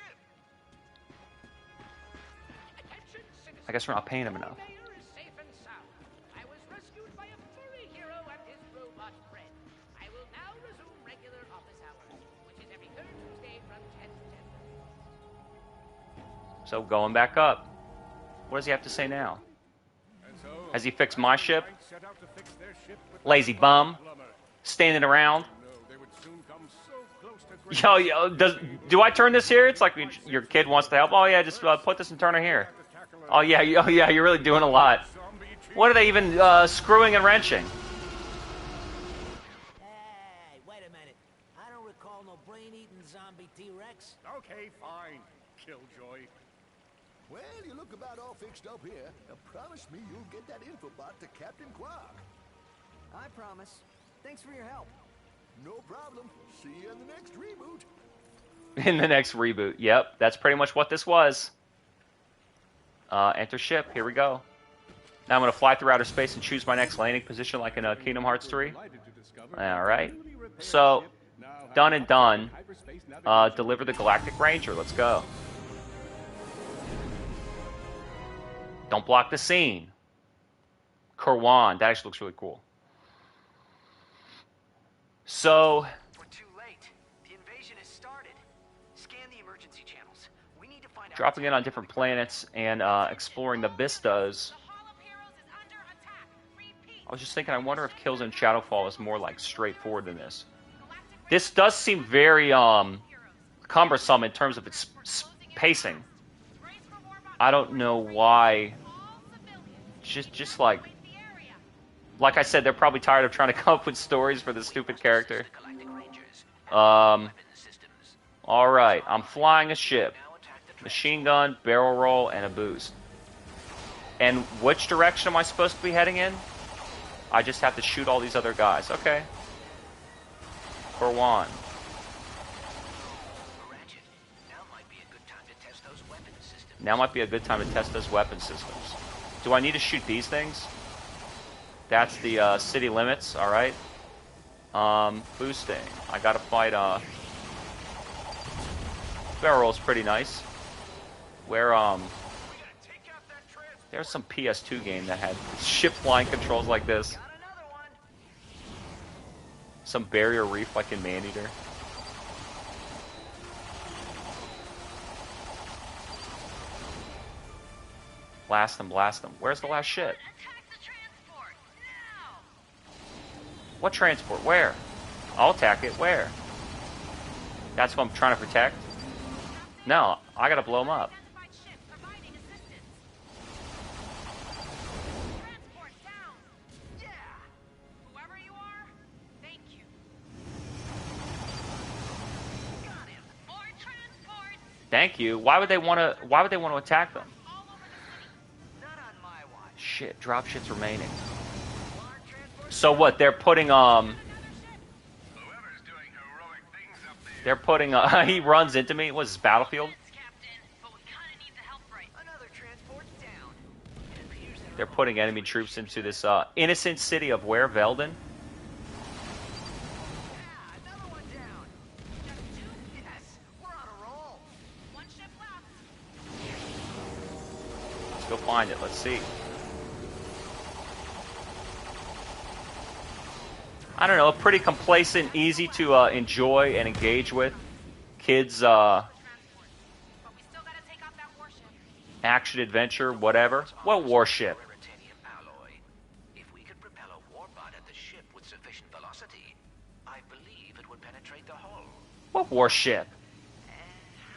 I guess we're not paying him enough. Mayor is safe and sound. I was rescued by a furry hero and his robot friend. I will now resume regular office hours, which is every third Tuesday from 10 to 10. So going back up. What does he have to say now? Has he fixed my ship? Set out to fix their ship, but Lazy bum. Standing around. no, they would soon come so close to Do I turn this here? It's like your kid wants to help. Oh yeah, just put this and turn it here. Oh yeah, you're really doing a lot. What are they even screwing and wrenching? Hey, wait a minute. I don't recall no brain-eating zombie T-Rex. Okay, fine, Killjoy. Well, you look about all fixed up here. Now promise me you'll get that infobot to Captain Quark. I promise. Thanks for your help. No problem. See you in the next reboot. In the next reboot. Yep, that's pretty much what this was. Enter ship. Here we go. Now I'm going to fly through outer space and choose my next landing position like in Kingdom Hearts 3. Alright. So, done and done. Deliver the Galactic Ranger. Let's go. Don't block the scene. Kurwan. That actually looks really cool. So, We're too late. The invasion has started. Scan the emergency channels. We need to find out. dropping in on different planets and exploring the vistas. The Hall of Heroes is under attack. Repeat. I was just thinking, I wonder if Killzone Shadowfall is more like straightforward than this. This does seem very cumbersome in terms of its pacing. I don't know why. Just like I said, they're probably tired of trying to come up with stories for this stupid character. All right, I'm flying a ship. Machine gun, barrel roll, and a boost. And which direction am I supposed to be heading in? I just have to shoot all these other guys. Okay. For one. Now might be a good time to test those weapon systems. Do I need to shoot these things? That's the city limits. All right. Boosting. I gotta fight. Barrel roll's pretty nice. Where there's some PS2 game that had ship flying controls like this. Some barrier reef like in Maneater. Blast them, blast them. Where's the last ship? Attack the transport! Now! What transport? Where? I'll attack it. Where? That's what I'm trying to protect? No, I gotta blow them up. Identified ship providing assistance. Transport down. Yeah. Whoever you are, thank you. Got him. More transports! Thank you. Why would they want to attack them? All over the city. Not on my watch. Shit, drop shit's remaining. So what? They're putting Another ship. Whoever's doing heroic things up there They're putting he runs into me. What's this, Battlefield? Captain, but we kind of need the help right. Another transport's down. It appears that They're putting enemy troops into this innocent city of where, Veldon? another one down. Just two. Yes, we're on a roll. One ship left. Let's go find it. Let's see. I don't know, pretty complacent, easy to enjoy and engage with. Kids, But we still gotta take out that warship. action adventure, whatever. What warship? Titanium alloy. If we could propel a warbot at the ship with sufficient velocity, I believe it would penetrate the hull. What warship?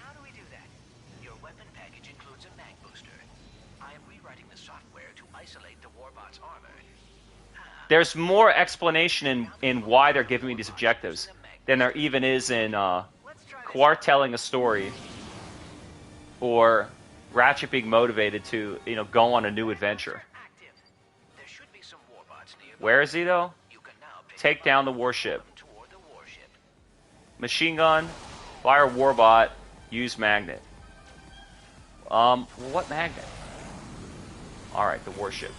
How do we do that? Your weapon package includes a mag booster. I am rewriting the software to isolate the warbot's armor. There's more explanation in why they're giving me these objectives than there even is in Quark telling a story or Ratchet being motivated to, go on a new adventure. Active. There should be some warbots nearby. Where is he, though? You can now pick Take them down up the warship. and toward the warship. Machine gun, fire warbot, use magnet. What magnet? Alright, the warship.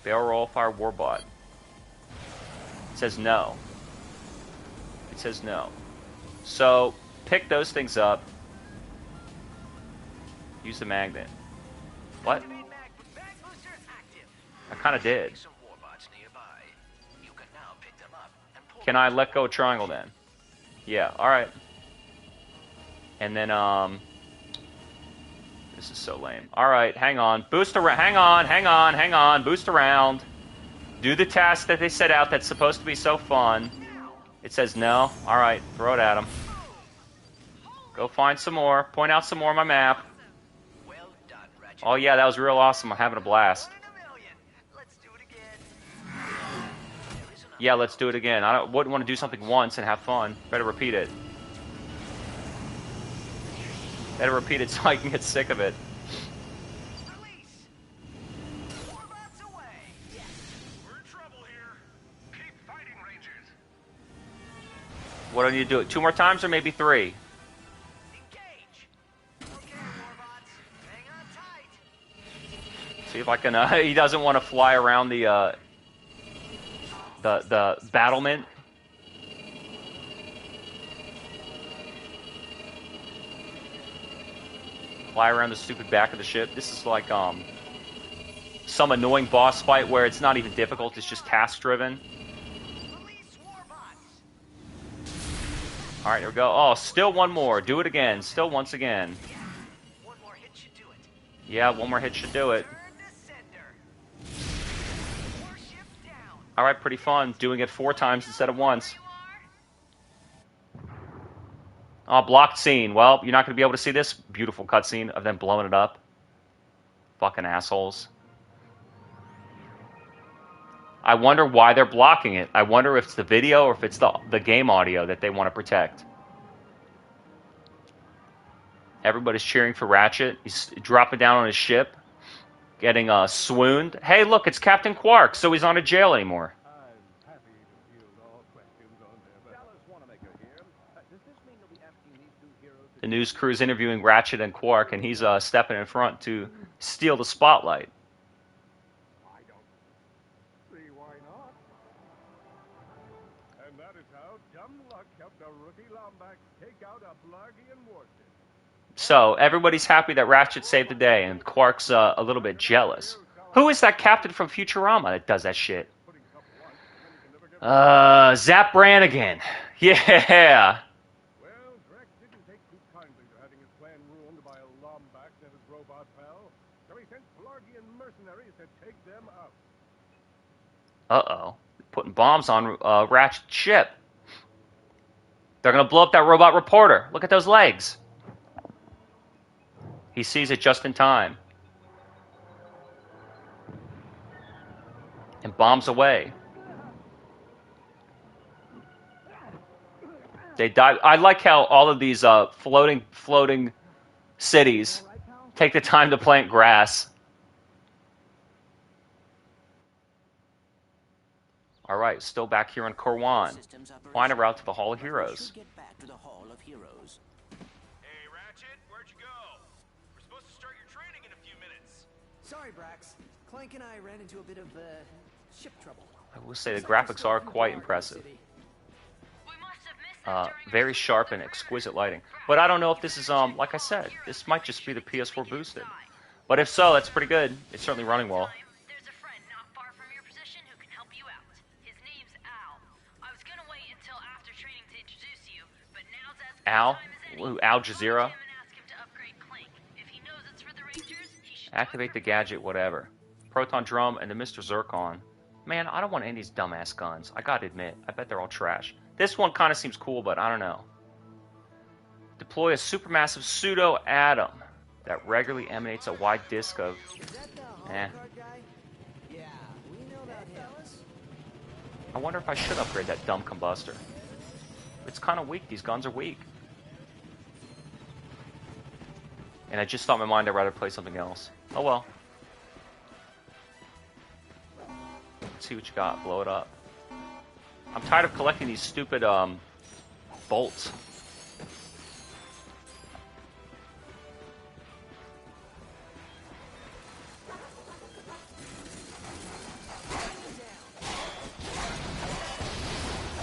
Barrel roll, fire warbot. It says no. It says no. So, pick those things up. Use the magnet. What? Mag booster active. I kind of did. Some warbots nearby. You can now pick them up and pull Can I let go of triangle then? Yeah, alright. And then, this is so lame. Alright, hang on. Boost around. Hang on. Boost around. Do the task that they set out that's supposed to be so fun. It says no. Alright, throw it at them. Go find some more. Point out some more on my map. Well done, Ratchet. Oh yeah, that was real awesome. I'm having a blast. One in a million. Let's do it again. Yeah, let's do it again. I wouldn't want to do something once and have fun. Better repeat it. Better repeat it so I can get sick of it. Release. Warbots away. Yes. We're in trouble here. Keep fighting, Rangers. What do I need to do? It 2 more times or maybe 3? Engage. Okay, warbots. Hang on tight. See if I can. He doesn't want to fly around the battlement. Fly around the stupid back of the ship. This is like some annoying boss fight where it's not even difficult. It's just task driven. Release warbots. All right, here we go. Oh, still one more. Do it again. Still once again. One more hit should do it. Yeah, one more hit should do it. Turn to sender. Warship down. All right, pretty fun. Doing it 4 times instead of once. You are? Oh, blocked scene. Well, you're not going to be able to see this beautiful cutscene of them blowing it up. Fucking assholes. I wonder why they're blocking it. I wonder if it's the video or if it's the game audio that they want to protect. Everybody's cheering for Ratchet. He's dropping down on his ship, getting swooned. Hey, look, it's Captain Quark, so he's not in jail anymore. I'm happy to field all questions on their Dallas Wanamaker here. Does this mean you'll be asking these 2 heroes to The news crew's interviewing Ratchet and Quark, and he's stepping in front to steal the spotlight. I don't see why not. And that is how dumb luck helped a rookie Lombax take out a Blargian warship. So, everybody's happy that Ratchet saved the day, and Quark's a little bit jealous. Who is that captain from Futurama that does that shit? Zap Brannigan. Yeah. Well, Drex didn't take too kindly to having his plan ruined by a Lombax and his robot pal, so he sent Blargian mercenaries to take them out. Uh-oh. Putting bombs on Ratchet's ship. They're going to blow up that robot reporter. Look at those legs. He sees it just in time. And bombs away. They die. I like how all of these floating cities take the time to plant grass. Alright, still back here in Korwan. Find a route to the Hall of Heroes. Get back to the Hall of Heroes. Hey, Ratchet, where'd you go? We're supposed to start your training in a few minutes. Sorry, Brax. Clank and I ran into a bit of, ship trouble. I will say the graphics are quite impressive. Very sharp and exquisite lighting. But I don't know if this is, like I said, this might just be the PS4 boosted. But if so, that's pretty good. It's certainly running well. There's a friend not far from your position who can help you out. His name's Al. I was gonna wait until after training to introduce you, but now's as good Al? time as any. Ooh, Al Jazeera? Call him and ask him to upgrade Clank. If he knows it's for the Rangers, he should Activate the gadget, whatever. Proton Drum and the Mr. Zircon. Man, I don't want any of these dumbass guns. I gotta admit, I bet they're all trash. This one kind of seems cool, but I don't know. Deploy a supermassive pseudo-atom that regularly emanates a wide disk of... Yeah, we know that him. I wonder if I should upgrade that dumb combustor. It's kind of weak. These guns are weak. And I just thought in my mind I'd rather play something else. Oh well. Let's see what you got. Blow it up. I'm tired of collecting these stupid bolts.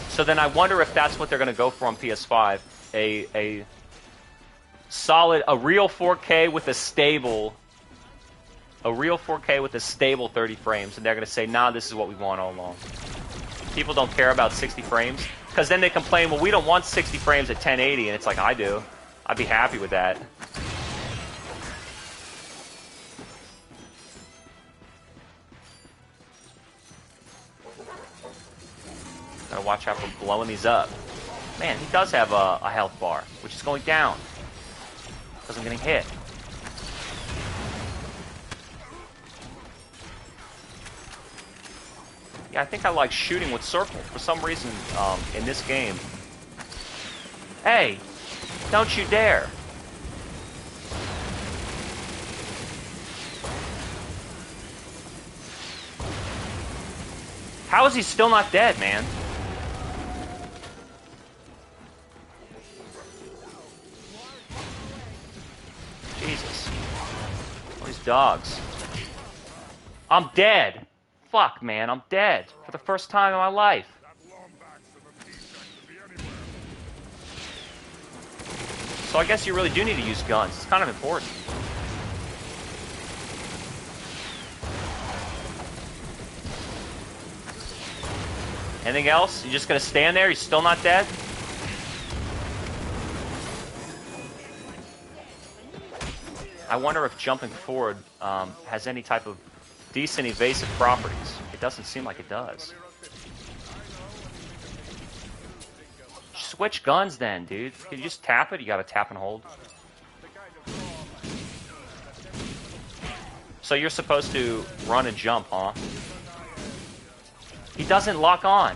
So then I wonder if that's what they're going to go for on PS5. A solid, a real 4K with a stable 30 frames, and they're going to say, nah, this is what we want all along. People don't care about 60 frames, because then they complain, well, we don't want 60 frames at 1080, and it's like, I do. I'd be happy with that. Gotta watch out for blowing these up. Man, he does have a health bar, which is going down because I'm getting hit. Yeah, I think I like shooting with circle for some reason in this game. Hey, don't you dare. How is he still not dead, man? Jesus. All these dogs. I'm dead. Fuck, man, I'm dead. For the first time in my life. So I guess you really do need to use guns. It's kind of important. Anything else? You just gonna stand there? You're still not dead? I wonder if jumping forward has any type of decent evasive properties. It doesn't seem like it does. Switch guns then, dude. Can you just tap it? You gotta tap and hold. So you're supposed to run and jump, huh? He doesn't lock on.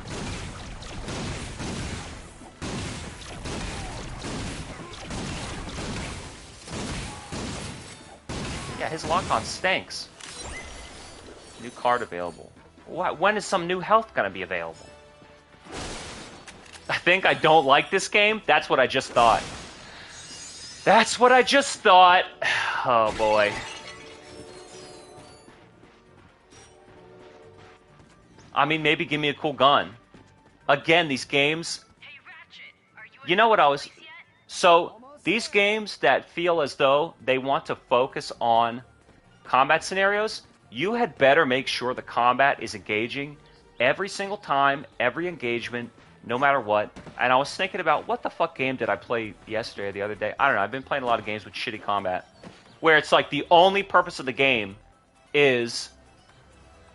Yeah, his lock-on stinks. New card available. When is some new health gonna be available? I think I don't like this game. That's what I just thought. That's what I just thought. Oh boy. I mean, maybe give me a cool gun. Again, these games. Hey, Ratchet, are you You know what I was... yet? So, these games that feel as though they want to focus on combat scenarios, you had better make sure the combat is engaging every single time, every engagement, no matter what. And I was thinking about, what the fuck game did I play yesterday or the other day? I don't know, I've been playing a lot of games with shitty combat, where it's like the only purpose of the game is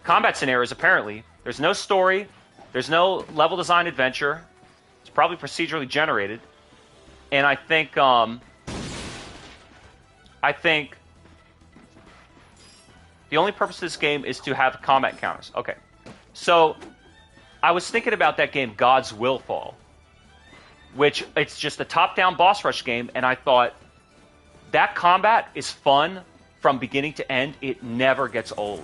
combat scenarios, apparently. There's no story, there's no level design adventure, it's probably procedurally generated, and I think the only purpose of this game is to have combat counters. Okay. So, I was thinking about that game, God's Willfall, which it's just a top-down boss rush game, and I thought, that combat is fun from beginning to end. It never gets old.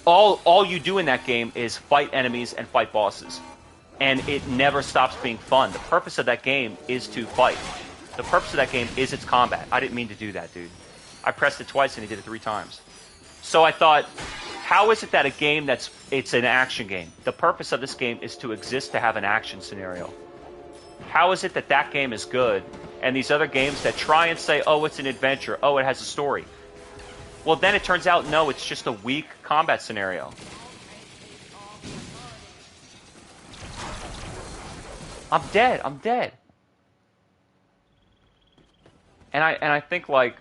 all you do in that game is fight enemies and fight bosses. And it never stops being fun. The purpose of that game is to fight. The purpose of that game is its combat. I didn't mean to do that, dude. I pressed it twice and he did it 3 times. So I thought, how is it that a game it's an action game? The purpose of this game is to exist to have an action scenario. How is it that that game is good and these other games that try and say, oh, it's an adventure, oh, it has a story? Well, then it turns out, no, it's just a weak combat scenario. I'm dead. I'm dead. And I think, like,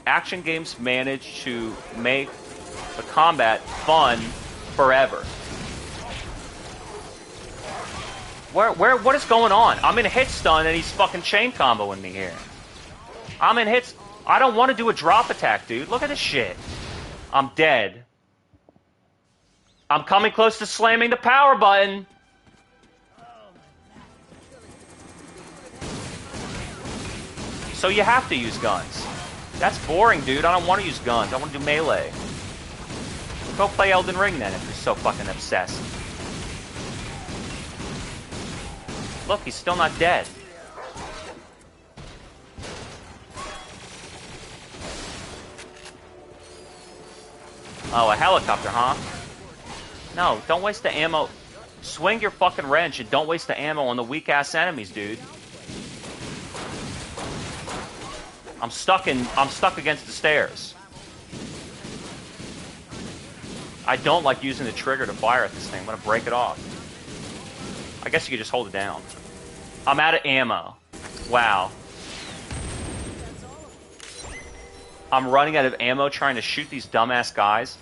action games manage to make the combat fun forever. What is going on? I'm in hit stun and he's fucking chain comboing me here. I'm in hits. I don't want to do a drop attack, dude. Look at this shit. I'm dead. I'm coming close to slamming the power button. So you have to use guns. That's boring, dude. I don't want to use guns. I want to do melee. Go play Elden Ring then if you're so fucking obsessed. Look, he's still not dead. Oh, a helicopter, huh? No, don't waste the ammo. Swing your fucking wrench and don't waste the ammo on the weak-ass enemies, dude. I'm stuck against the stairs. I don't like using the trigger to fire at this thing. I'm gonna break it off. I guess you could just hold it down. I'm out of ammo. Wow. I'm running out of ammo trying to shoot these dumbass guys.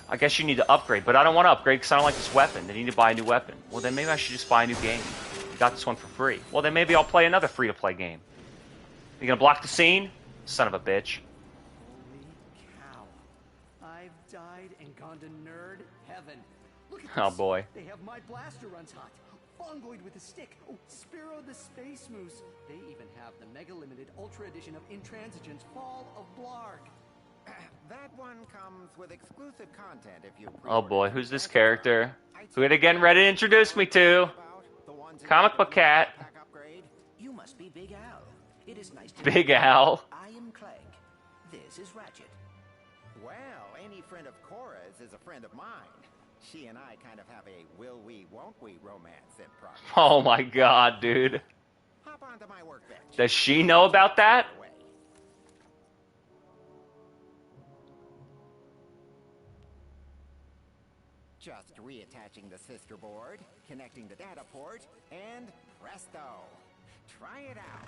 I guess you need to upgrade, but I don't want to upgrade because I don't like this weapon. They need to buy a new weapon. Well, then maybe I should just buy a new game. You got this one for free. Well, then maybe I'll play another free-to-play game. You gonna block the scene? Son of a bitch. Holy cow. I've died and gone to nerd heaven. Look at Oh this. boy. They have my blaster runs hot. Fongoid with a stick. Oh, Spiro the Space Moose. They even have the Mega Limited Ultra Edition of Intransigence Fall of Blarg. That one comes with exclusive content if you... Oh boy, who's this character? Who are they getting ready to introduce me to? Comic Book Cat. You must be Big Al. It is nice to Big Al. I am Clank. This is Ratchet. Well, any friend of Cora's is a friend of mine. She and I kind of have a will we, won't we romance in progress. Oh my god, dude. Hop onto my workbench. Does she know about that? Just reattaching the sister board, connecting the data port, and presto. Try it out.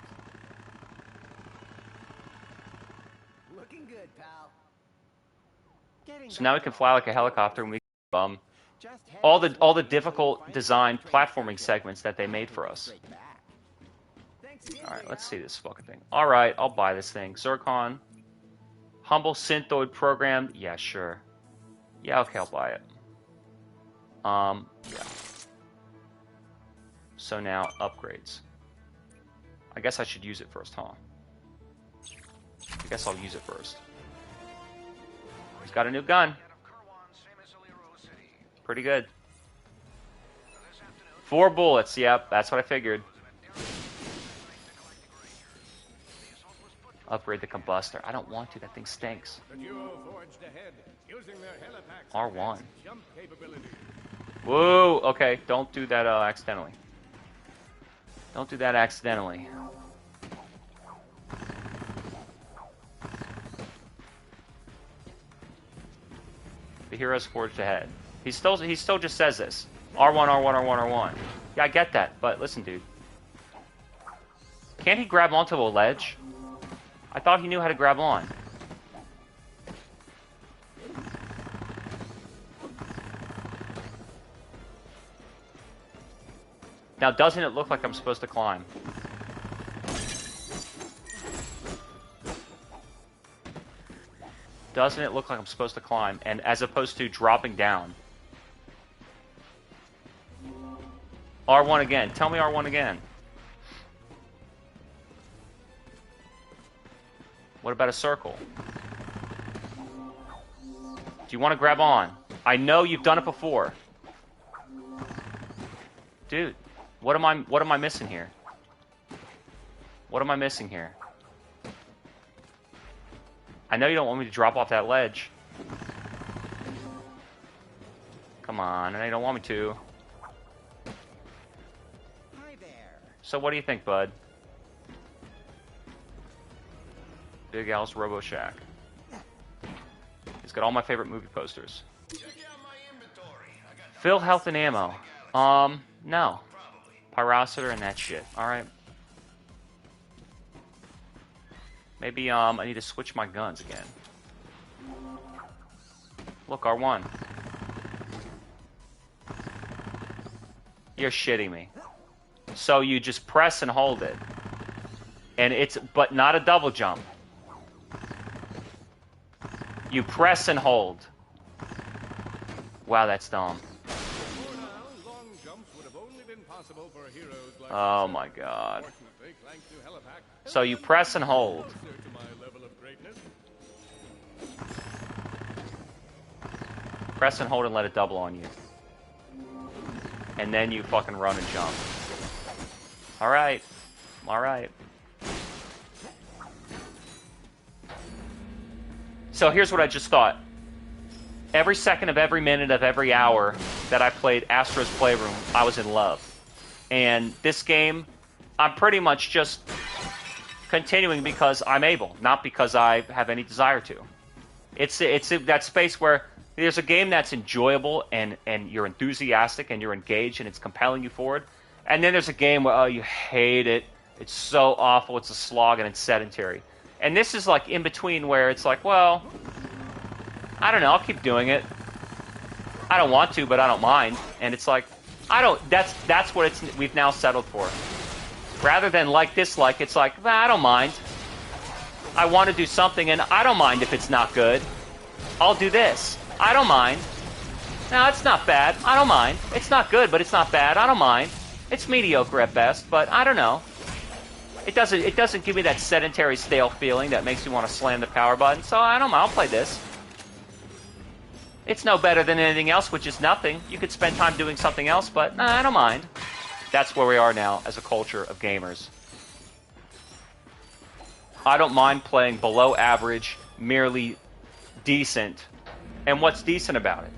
Looking good, pal. So now we can fly like a helicopter and we can all the difficult design platforming segments that they made for us. Alright, let's see this fucking thing. Alright, I'll buy this thing. Zircon. Humble Synthoid program. Yeah, sure. Yeah, okay, I'll buy it. Yeah. So now, upgrades. I guess I should use it first, huh? I guess I'll use it first. He's got a new gun. Pretty good. 4 bullets, yep, that's what I figured. Upgrade the combustor. I don't want to, that thing stinks. R1. Whoa, okay, don't do that accidentally. Don't do that accidentally. The hero's forged ahead. He still just says this. R1, R1, R1, R1. Yeah, I get that, but listen, dude. Can't he grab onto a ledge? I thought he knew how to grab on. Now, doesn't it look like I'm supposed to climb? Doesn't it look like I'm supposed to climb, and as opposed to dropping down? R1 again. Tell me R1 again. What about a circle? Do you want to grab on? I know you've done it before. Dude, what am I missing here? What am I missing here? I know you don't want me to drop off that ledge. Come on, I know you don't want me to. Hi there. So what do you think, bud? Big Al's Robo Shack. He's got all my favorite movie posters. Fill health and ammo. No. Pyrocitor and that shit. Alright. Maybe, I need to switch my guns again. Look, R1. You're shitting me. So you just press and hold it. And it's, but not a double jump. You press and hold. Wow, that's dumb. Oh my god. So you press and hold. Press and hold and let it double on you. And then you fucking run and jump. Alright. Alright. So here's what I just thought. Every second of every minute of every hour that I played Astro's Playroom, I was in love. And this game, I'm pretty much just continuing because I'm able, not because I have any desire to. It's that space where there's a game that's enjoyable and you're enthusiastic and you're engaged and it's compelling you forward. And then there's a game where, oh, you hate it. It's so awful. It's a slog and it's sedentary. And this is like in between where it's like, well, I don't know. I'll keep doing it. I don't want to, but I don't mind. And it's like, I don't. That's what we've now settled for. Rather than like dislike, it's like, well, I don't mind. I want to do something, and I don't mind if it's not good. I'll do this. I don't mind. No, it's not bad. I don't mind. It's not good, but it's not bad. I don't mind. It's mediocre at best, but I don't know. It doesn't give me that sedentary, stale feeling that makes me want to slam the power button. So I don't mind. I'll play this. It's no better than anything else, which is nothing. You could spend time doing something else, but nah, I don't mind. That's where we are now as a culture of gamers. I don't mind playing below average, merely decent. And what's decent about it?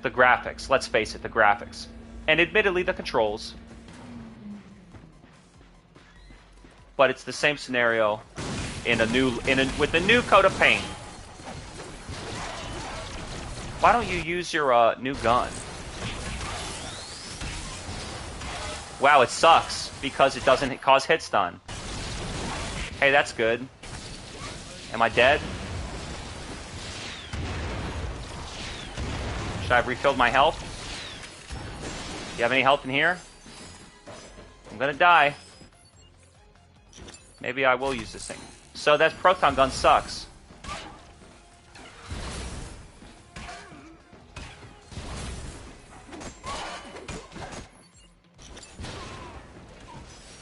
The graphics. Let's face it, the graphics. And admittedly, the controls. But it's the same scenario with a new coat of paint. Why don't you use your new gun? Wow, it sucks because it doesn't cause hit stun. Hey, that's good. Am I dead? Should I have refilled my health? Do you have any health in here? I'm gonna die. Maybe I will use this thing. So that proton gun sucks.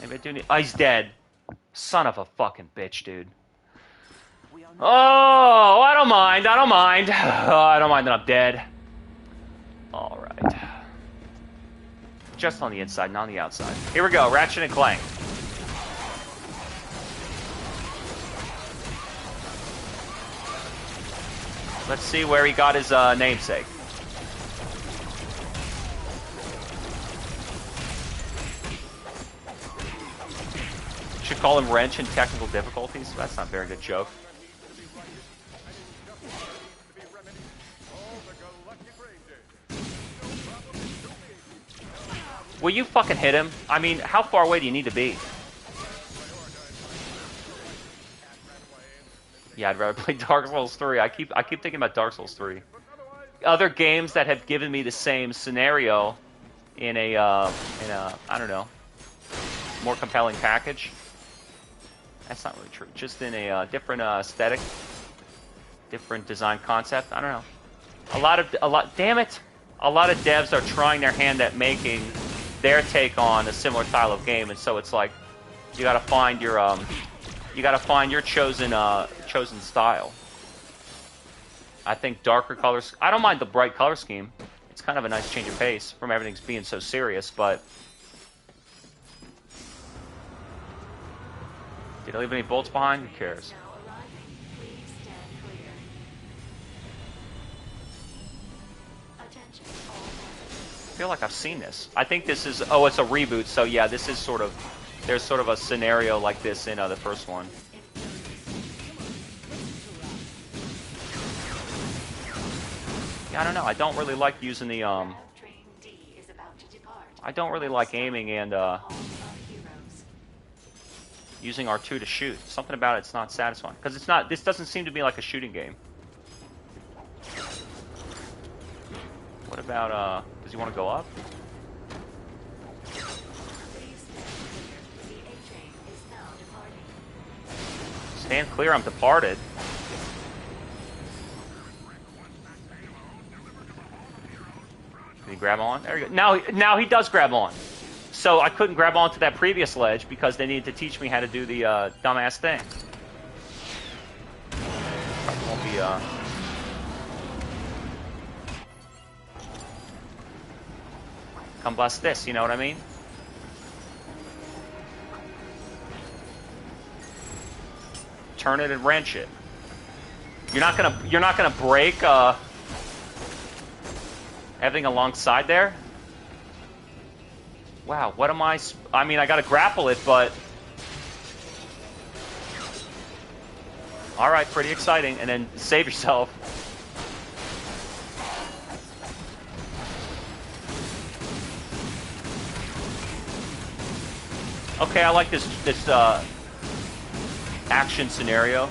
Maybe I do need... Oh, he's dead. Son of a fucking bitch, dude. Oh, I don't mind. I don't mind. Oh, I don't mind that I'm dead. Alright. Just on the inside, not on the outside. Here we go. Ratchet and Clank. Let's see where he got his namesake. Should call him Wrench in technical difficulties. That's not a very good joke. Will you fucking hit him? I mean, how far away do you need to be? Yeah, I'd rather play Dark Souls 3. I keep thinking about Dark Souls 3. Other games that have given me the same scenario in a I don't know, more compelling package. That's not really true. Just in a different aesthetic, different design concept. I don't know. Damn it! A lot of devs are trying their hand at making their take on a similar style of game, and so it's like you gotta find your chosen style. I think darker colors... I don't mind the bright color scheme. It's kind of a nice change of pace from everything's being so serious, but... Did I leave any bolts behind? Who cares? I feel like I've seen this. I think this is... Oh, it's a reboot, so yeah, this is sort of... There's sort of a scenario like this in the first one. Yeah, I don't know. I don't really like using the... I don't really like aiming and using R2 to shoot. Something about it's not satisfying. Because it's not... This doesn't seem to be like a shooting game. What about... Does he want to go up? Stand clear, I'm departed. Did he grab on? There you go. Now he does grab on. So I couldn't grab onto that previous ledge because they needed to teach me how to do the dumbass thing. Probably won't be come bust this, you know what I mean? Turn it and wrench it. You're not gonna break everything alongside there? Wow, what am I mean, I gotta grapple it, but... Alright, pretty exciting. And then save yourself. Okay, I like this action scenario.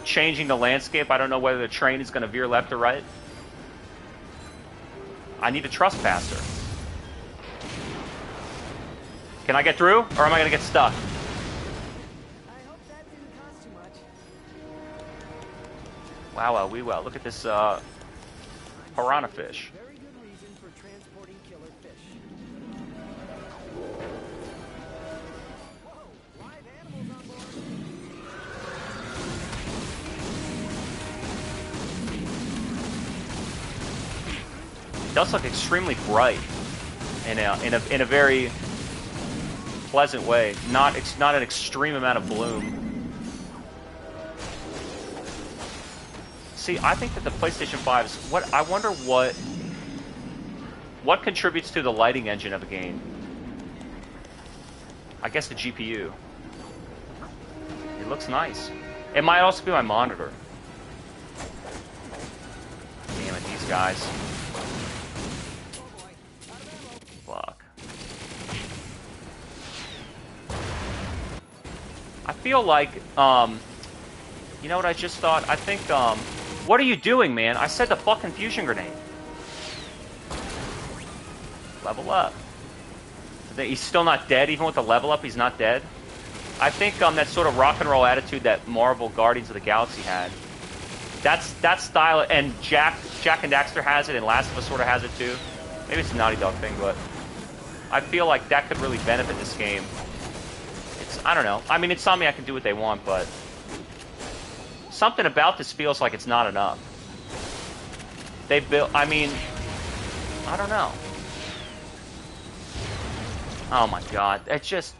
Changing the landscape. I don't know whether the train is going to veer left or right. I need a trespasser. Can I get through, or am I going to get stuck? I hope that didn't cost too much. Wow, wee wow. Look at this piranha fish. Very good reason for transporting killer fish. Whoa, live animals on board. It does look extremely bright in a very pleasant way. Not an extreme amount of bloom. See, I think that the PlayStation 5 is I wonder what contributes to the lighting engine of a game. I guess the GPU. It looks nice. It might also be my monitor. Damn it, these guys. Fuck. I feel like, you know what I just thought? I think, what are you doing, man? I said the fucking fusion grenade. Level up. He's still not dead, even with the level up, he's not dead. I think that sort of rock and roll attitude that Marvel Guardians of the Galaxy had. That style, and Jak and Daxter has it, and Last of Us sort of has it too. Maybe it's a Naughty Dog thing, but I feel like that could really benefit this game. I don't know. I mean, Insomniac can do what they want, but something about this feels like it's not enough. They built... I mean, I don't know. Oh my god. It's just...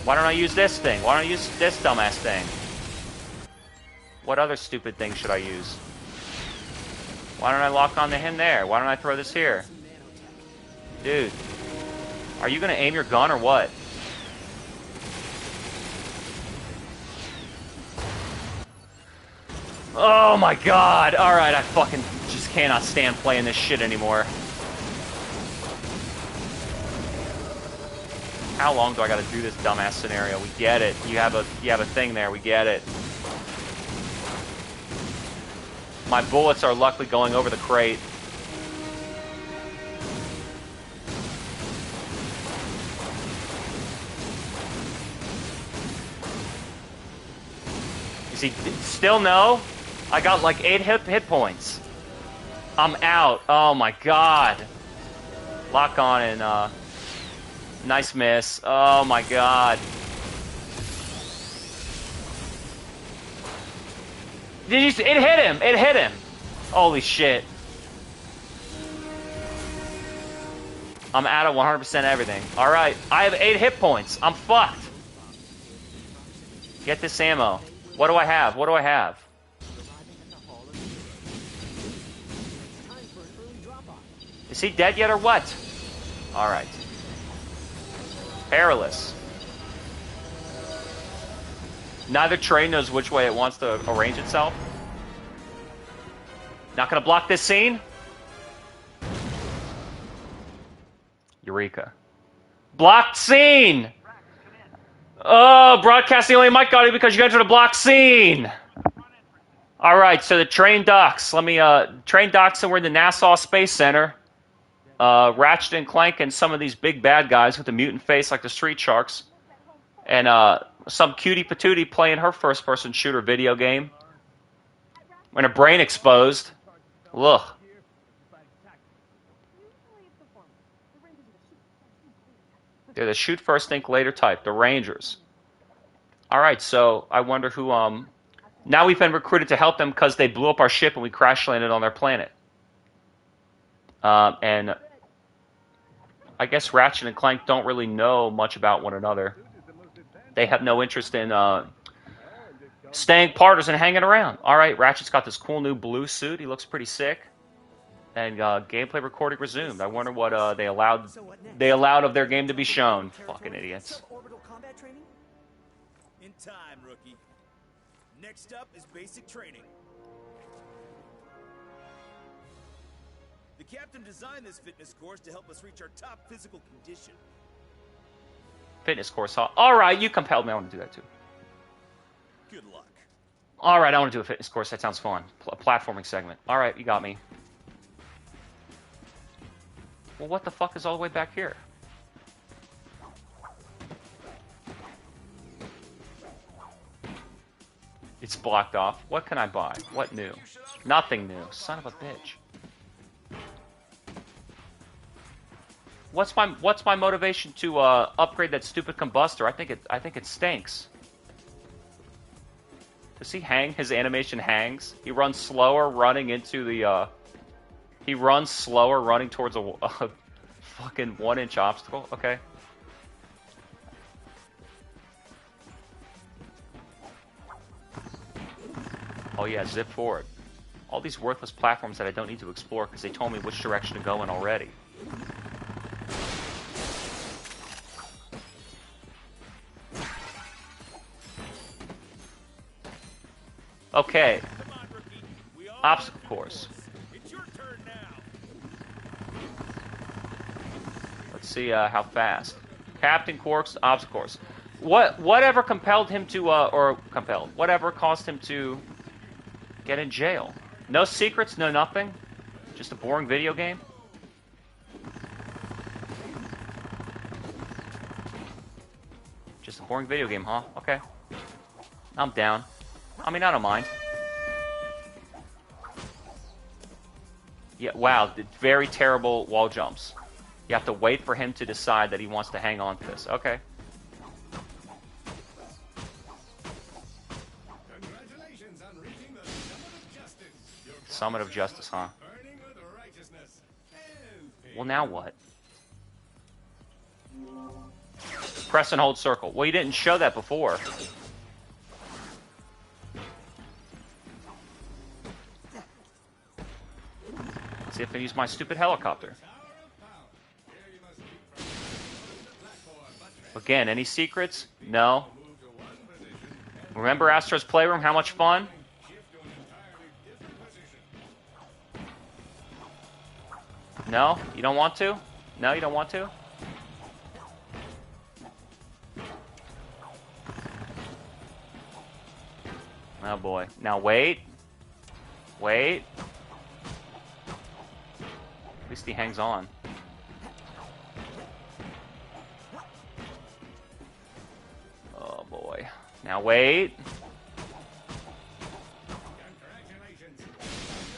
Why don't I use this thing? Why don't I use this dumbass thing? What other stupid thing should I use? Why don't I lock onto him there? Why don't I throw this here? Dude. Are you going to aim your gun or what? Oh my god! Alright, I fucking just cannot stand playing this shit anymore. How long do I gotta do this dumbass scenario? We get it. You have a thing there, we get it. My bullets are luckily going over the crate. Is he still no? I got like 8 hit points. I'm out. Oh my god. Lock on and nice miss. Oh my god. Did you see? It hit him. It hit him. Holy shit. I'm out of 100% everything. Alright, I have 8 hit points. I'm fucked. Get this ammo. What do I have? What do I have? Is he dead yet or what? Alright. Perilous. Neither train knows which way it wants to arrange itself. Not gonna block this scene? Eureka. Blocked scene! Oh, broadcasting only mic audio because you entered a blocked scene! Alright, so the train docks. Let me, train docks and we're in the Nassau Space Center. Ratchet and Clank and some of these big bad guys with a mutant face like the Street Sharks. And, some cutie patootie playing her first-person shooter video game. When her brain exposed. Ugh. They're the shoot first, think later type. The Rangers. Alright, so I wonder who, now we've been recruited to help them because they blew up our ship and we crash landed on their planet. And I guess Ratchet and Clank don't really know much about one another. They have no interest in staying partners and hanging around. Alright, Ratchet's got this cool new blue suit. He looks pretty sick. And gameplay recording resumed. I wonder what they allowed of their game to be shown. Fucking idiots. In time, rookie. Next up is basic training. The captain designed this fitness course to help us reach our top physical condition. Fitness course, huh? Alright, you compelled me. I want to do that too. Good luck. Alright, I want to do a fitness course. That sounds fun. A platforming segment. Alright, you got me. Well, what the fuck is all the way back here? It's blocked off. What can I buy? What new? Nothing new. Son of a bitch. What's my motivation to upgrade that stupid combustor? I think it stinks. Does he hang? His animation hangs. He runs slower, running into the. He runs slower, running towards a fucking 1-inch obstacle. Okay. Oh yeah, zip forward. All these worthless platforms that I don't need to explore because they told me which direction to go in already. Okay. Obstacle course. Let's see how fast. Captain Quark's obstacle course. Whatever compelled him to, whatever caused him to get in jail? No secrets, no nothing? Just a boring video game? Just a boring video game, huh? Okay. I'm down. I mean, I don't mind. Yeah, wow, very terrible wall jumps. You have to wait for him to decide that he wants to hang on to this. Okay. Congratulations on reaching the summit of justice. Summit of justice, huh? Well, now what? Press and hold circle. Well, you didn't show that before. See if I use my stupid helicopter. Again, any secrets? No. Remember Astro's Playroom? How much fun? No? You don't want to? No, you don't want to? Oh boy. Now wait. Wait. At least he hangs on. Oh boy. Now wait.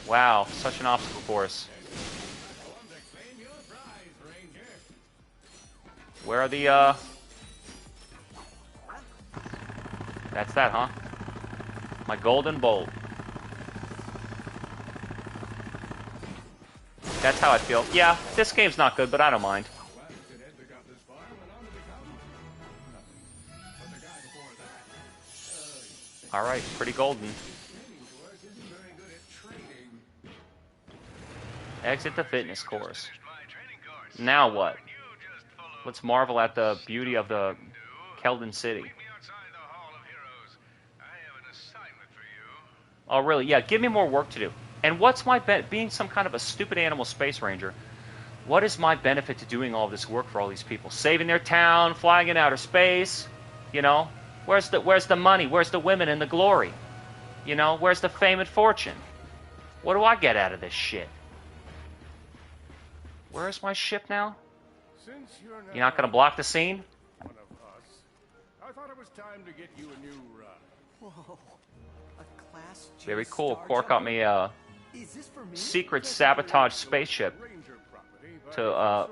Wow, such an obstacle course. Where are the, That's that, huh? My golden bolt. That's how I feel. Yeah, this game's not good, but I don't mind. Alright, pretty golden. Exit the fitness course. Now what? Let's marvel at the beauty of the Keldon City. Oh, really? Yeah, give me more work to do. And what's my being some kind of a stupid animal space ranger? What is my benefit to doing all this work for all these people? Saving their town, flying in outer space, you know? Where's the money? Where's the women and the glory? You know, where's the fame and fortune? What do I get out of this shit? Where's my ship now? Since you're not gonna block the scene? One of us, I thought it was time to get you a new ride. Whoa. A Class G Very cool. Star Quark got me a Is this for me? secret sabotage spaceship to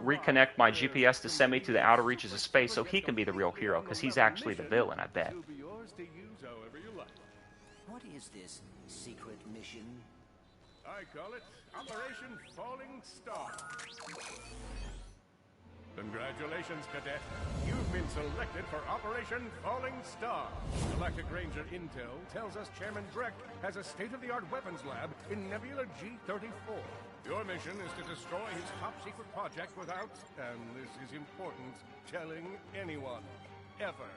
reconnect my GPS to send me to the outer reaches of space so he can be the real hero, because he's actually the villain, I bet. It'll be yours to use however you like. What is this secret mission? I call it Operation Falling Star. Congratulations, Cadet. You've been selected for Operation Falling Star. Galactic Ranger Intel tells us Chairman Drek has a state-of-the-art weapons lab in Nebula G-34. Your mission is to destroy his top-secret project without, and this is important, telling anyone. Ever.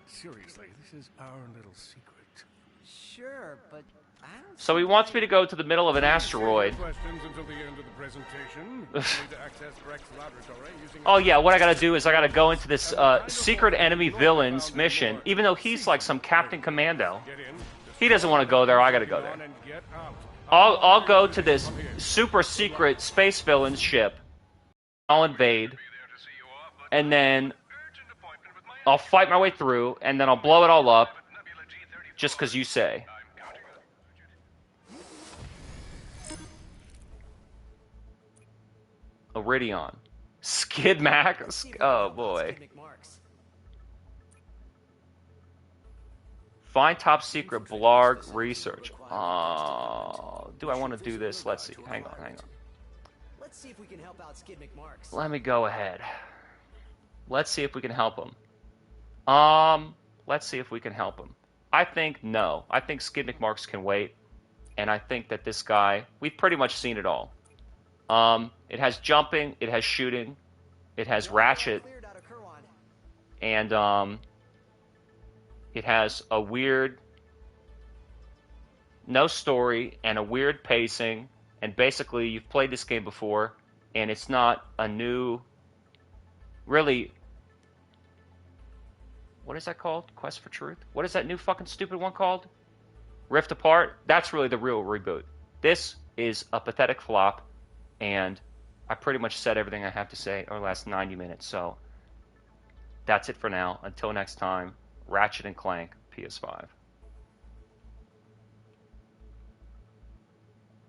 Seriously, this is our little secret. Sure, but I don't So he wants me to go to the middle of an asteroid. Questions until the end of the presentation. Need to access Brek's laboratory using Oh yeah, what I gotta do is I gotta go into this secret enemy villain's mission, even though he's like some Captain Commando. He doesn't want to go there, I gotta go there. and get out. I'll go to this super secret space villain's ship. I'll invade. And then I'll fight my way through, and then I'll blow it all up. Just because you say. Iridion. Skid Max? Oh boy. Find top secret Blarg research. Do I want to do this? Let's see. Hang on. Let's see if we can help out Skid McMarks. Let me go ahead. Let's see if we can help him. Let's see if we can help him. I think no. I think Skid McMarks can wait. And I think that this guy, we've pretty much seen it all. It has jumping, it has shooting, it has Ratchet, and it has a weird, no story, and a weird pacing, and basically you've played this game before, and it's not a new, really, what is that called? Quest for Truth? What is that new fucking stupid one called? Rift Apart? That's really the real reboot. This is a pathetic flop, and I pretty much said everything I have to say over the last 90 minutes, so that's it for now. Until next time, Ratchet and Clank, PS5.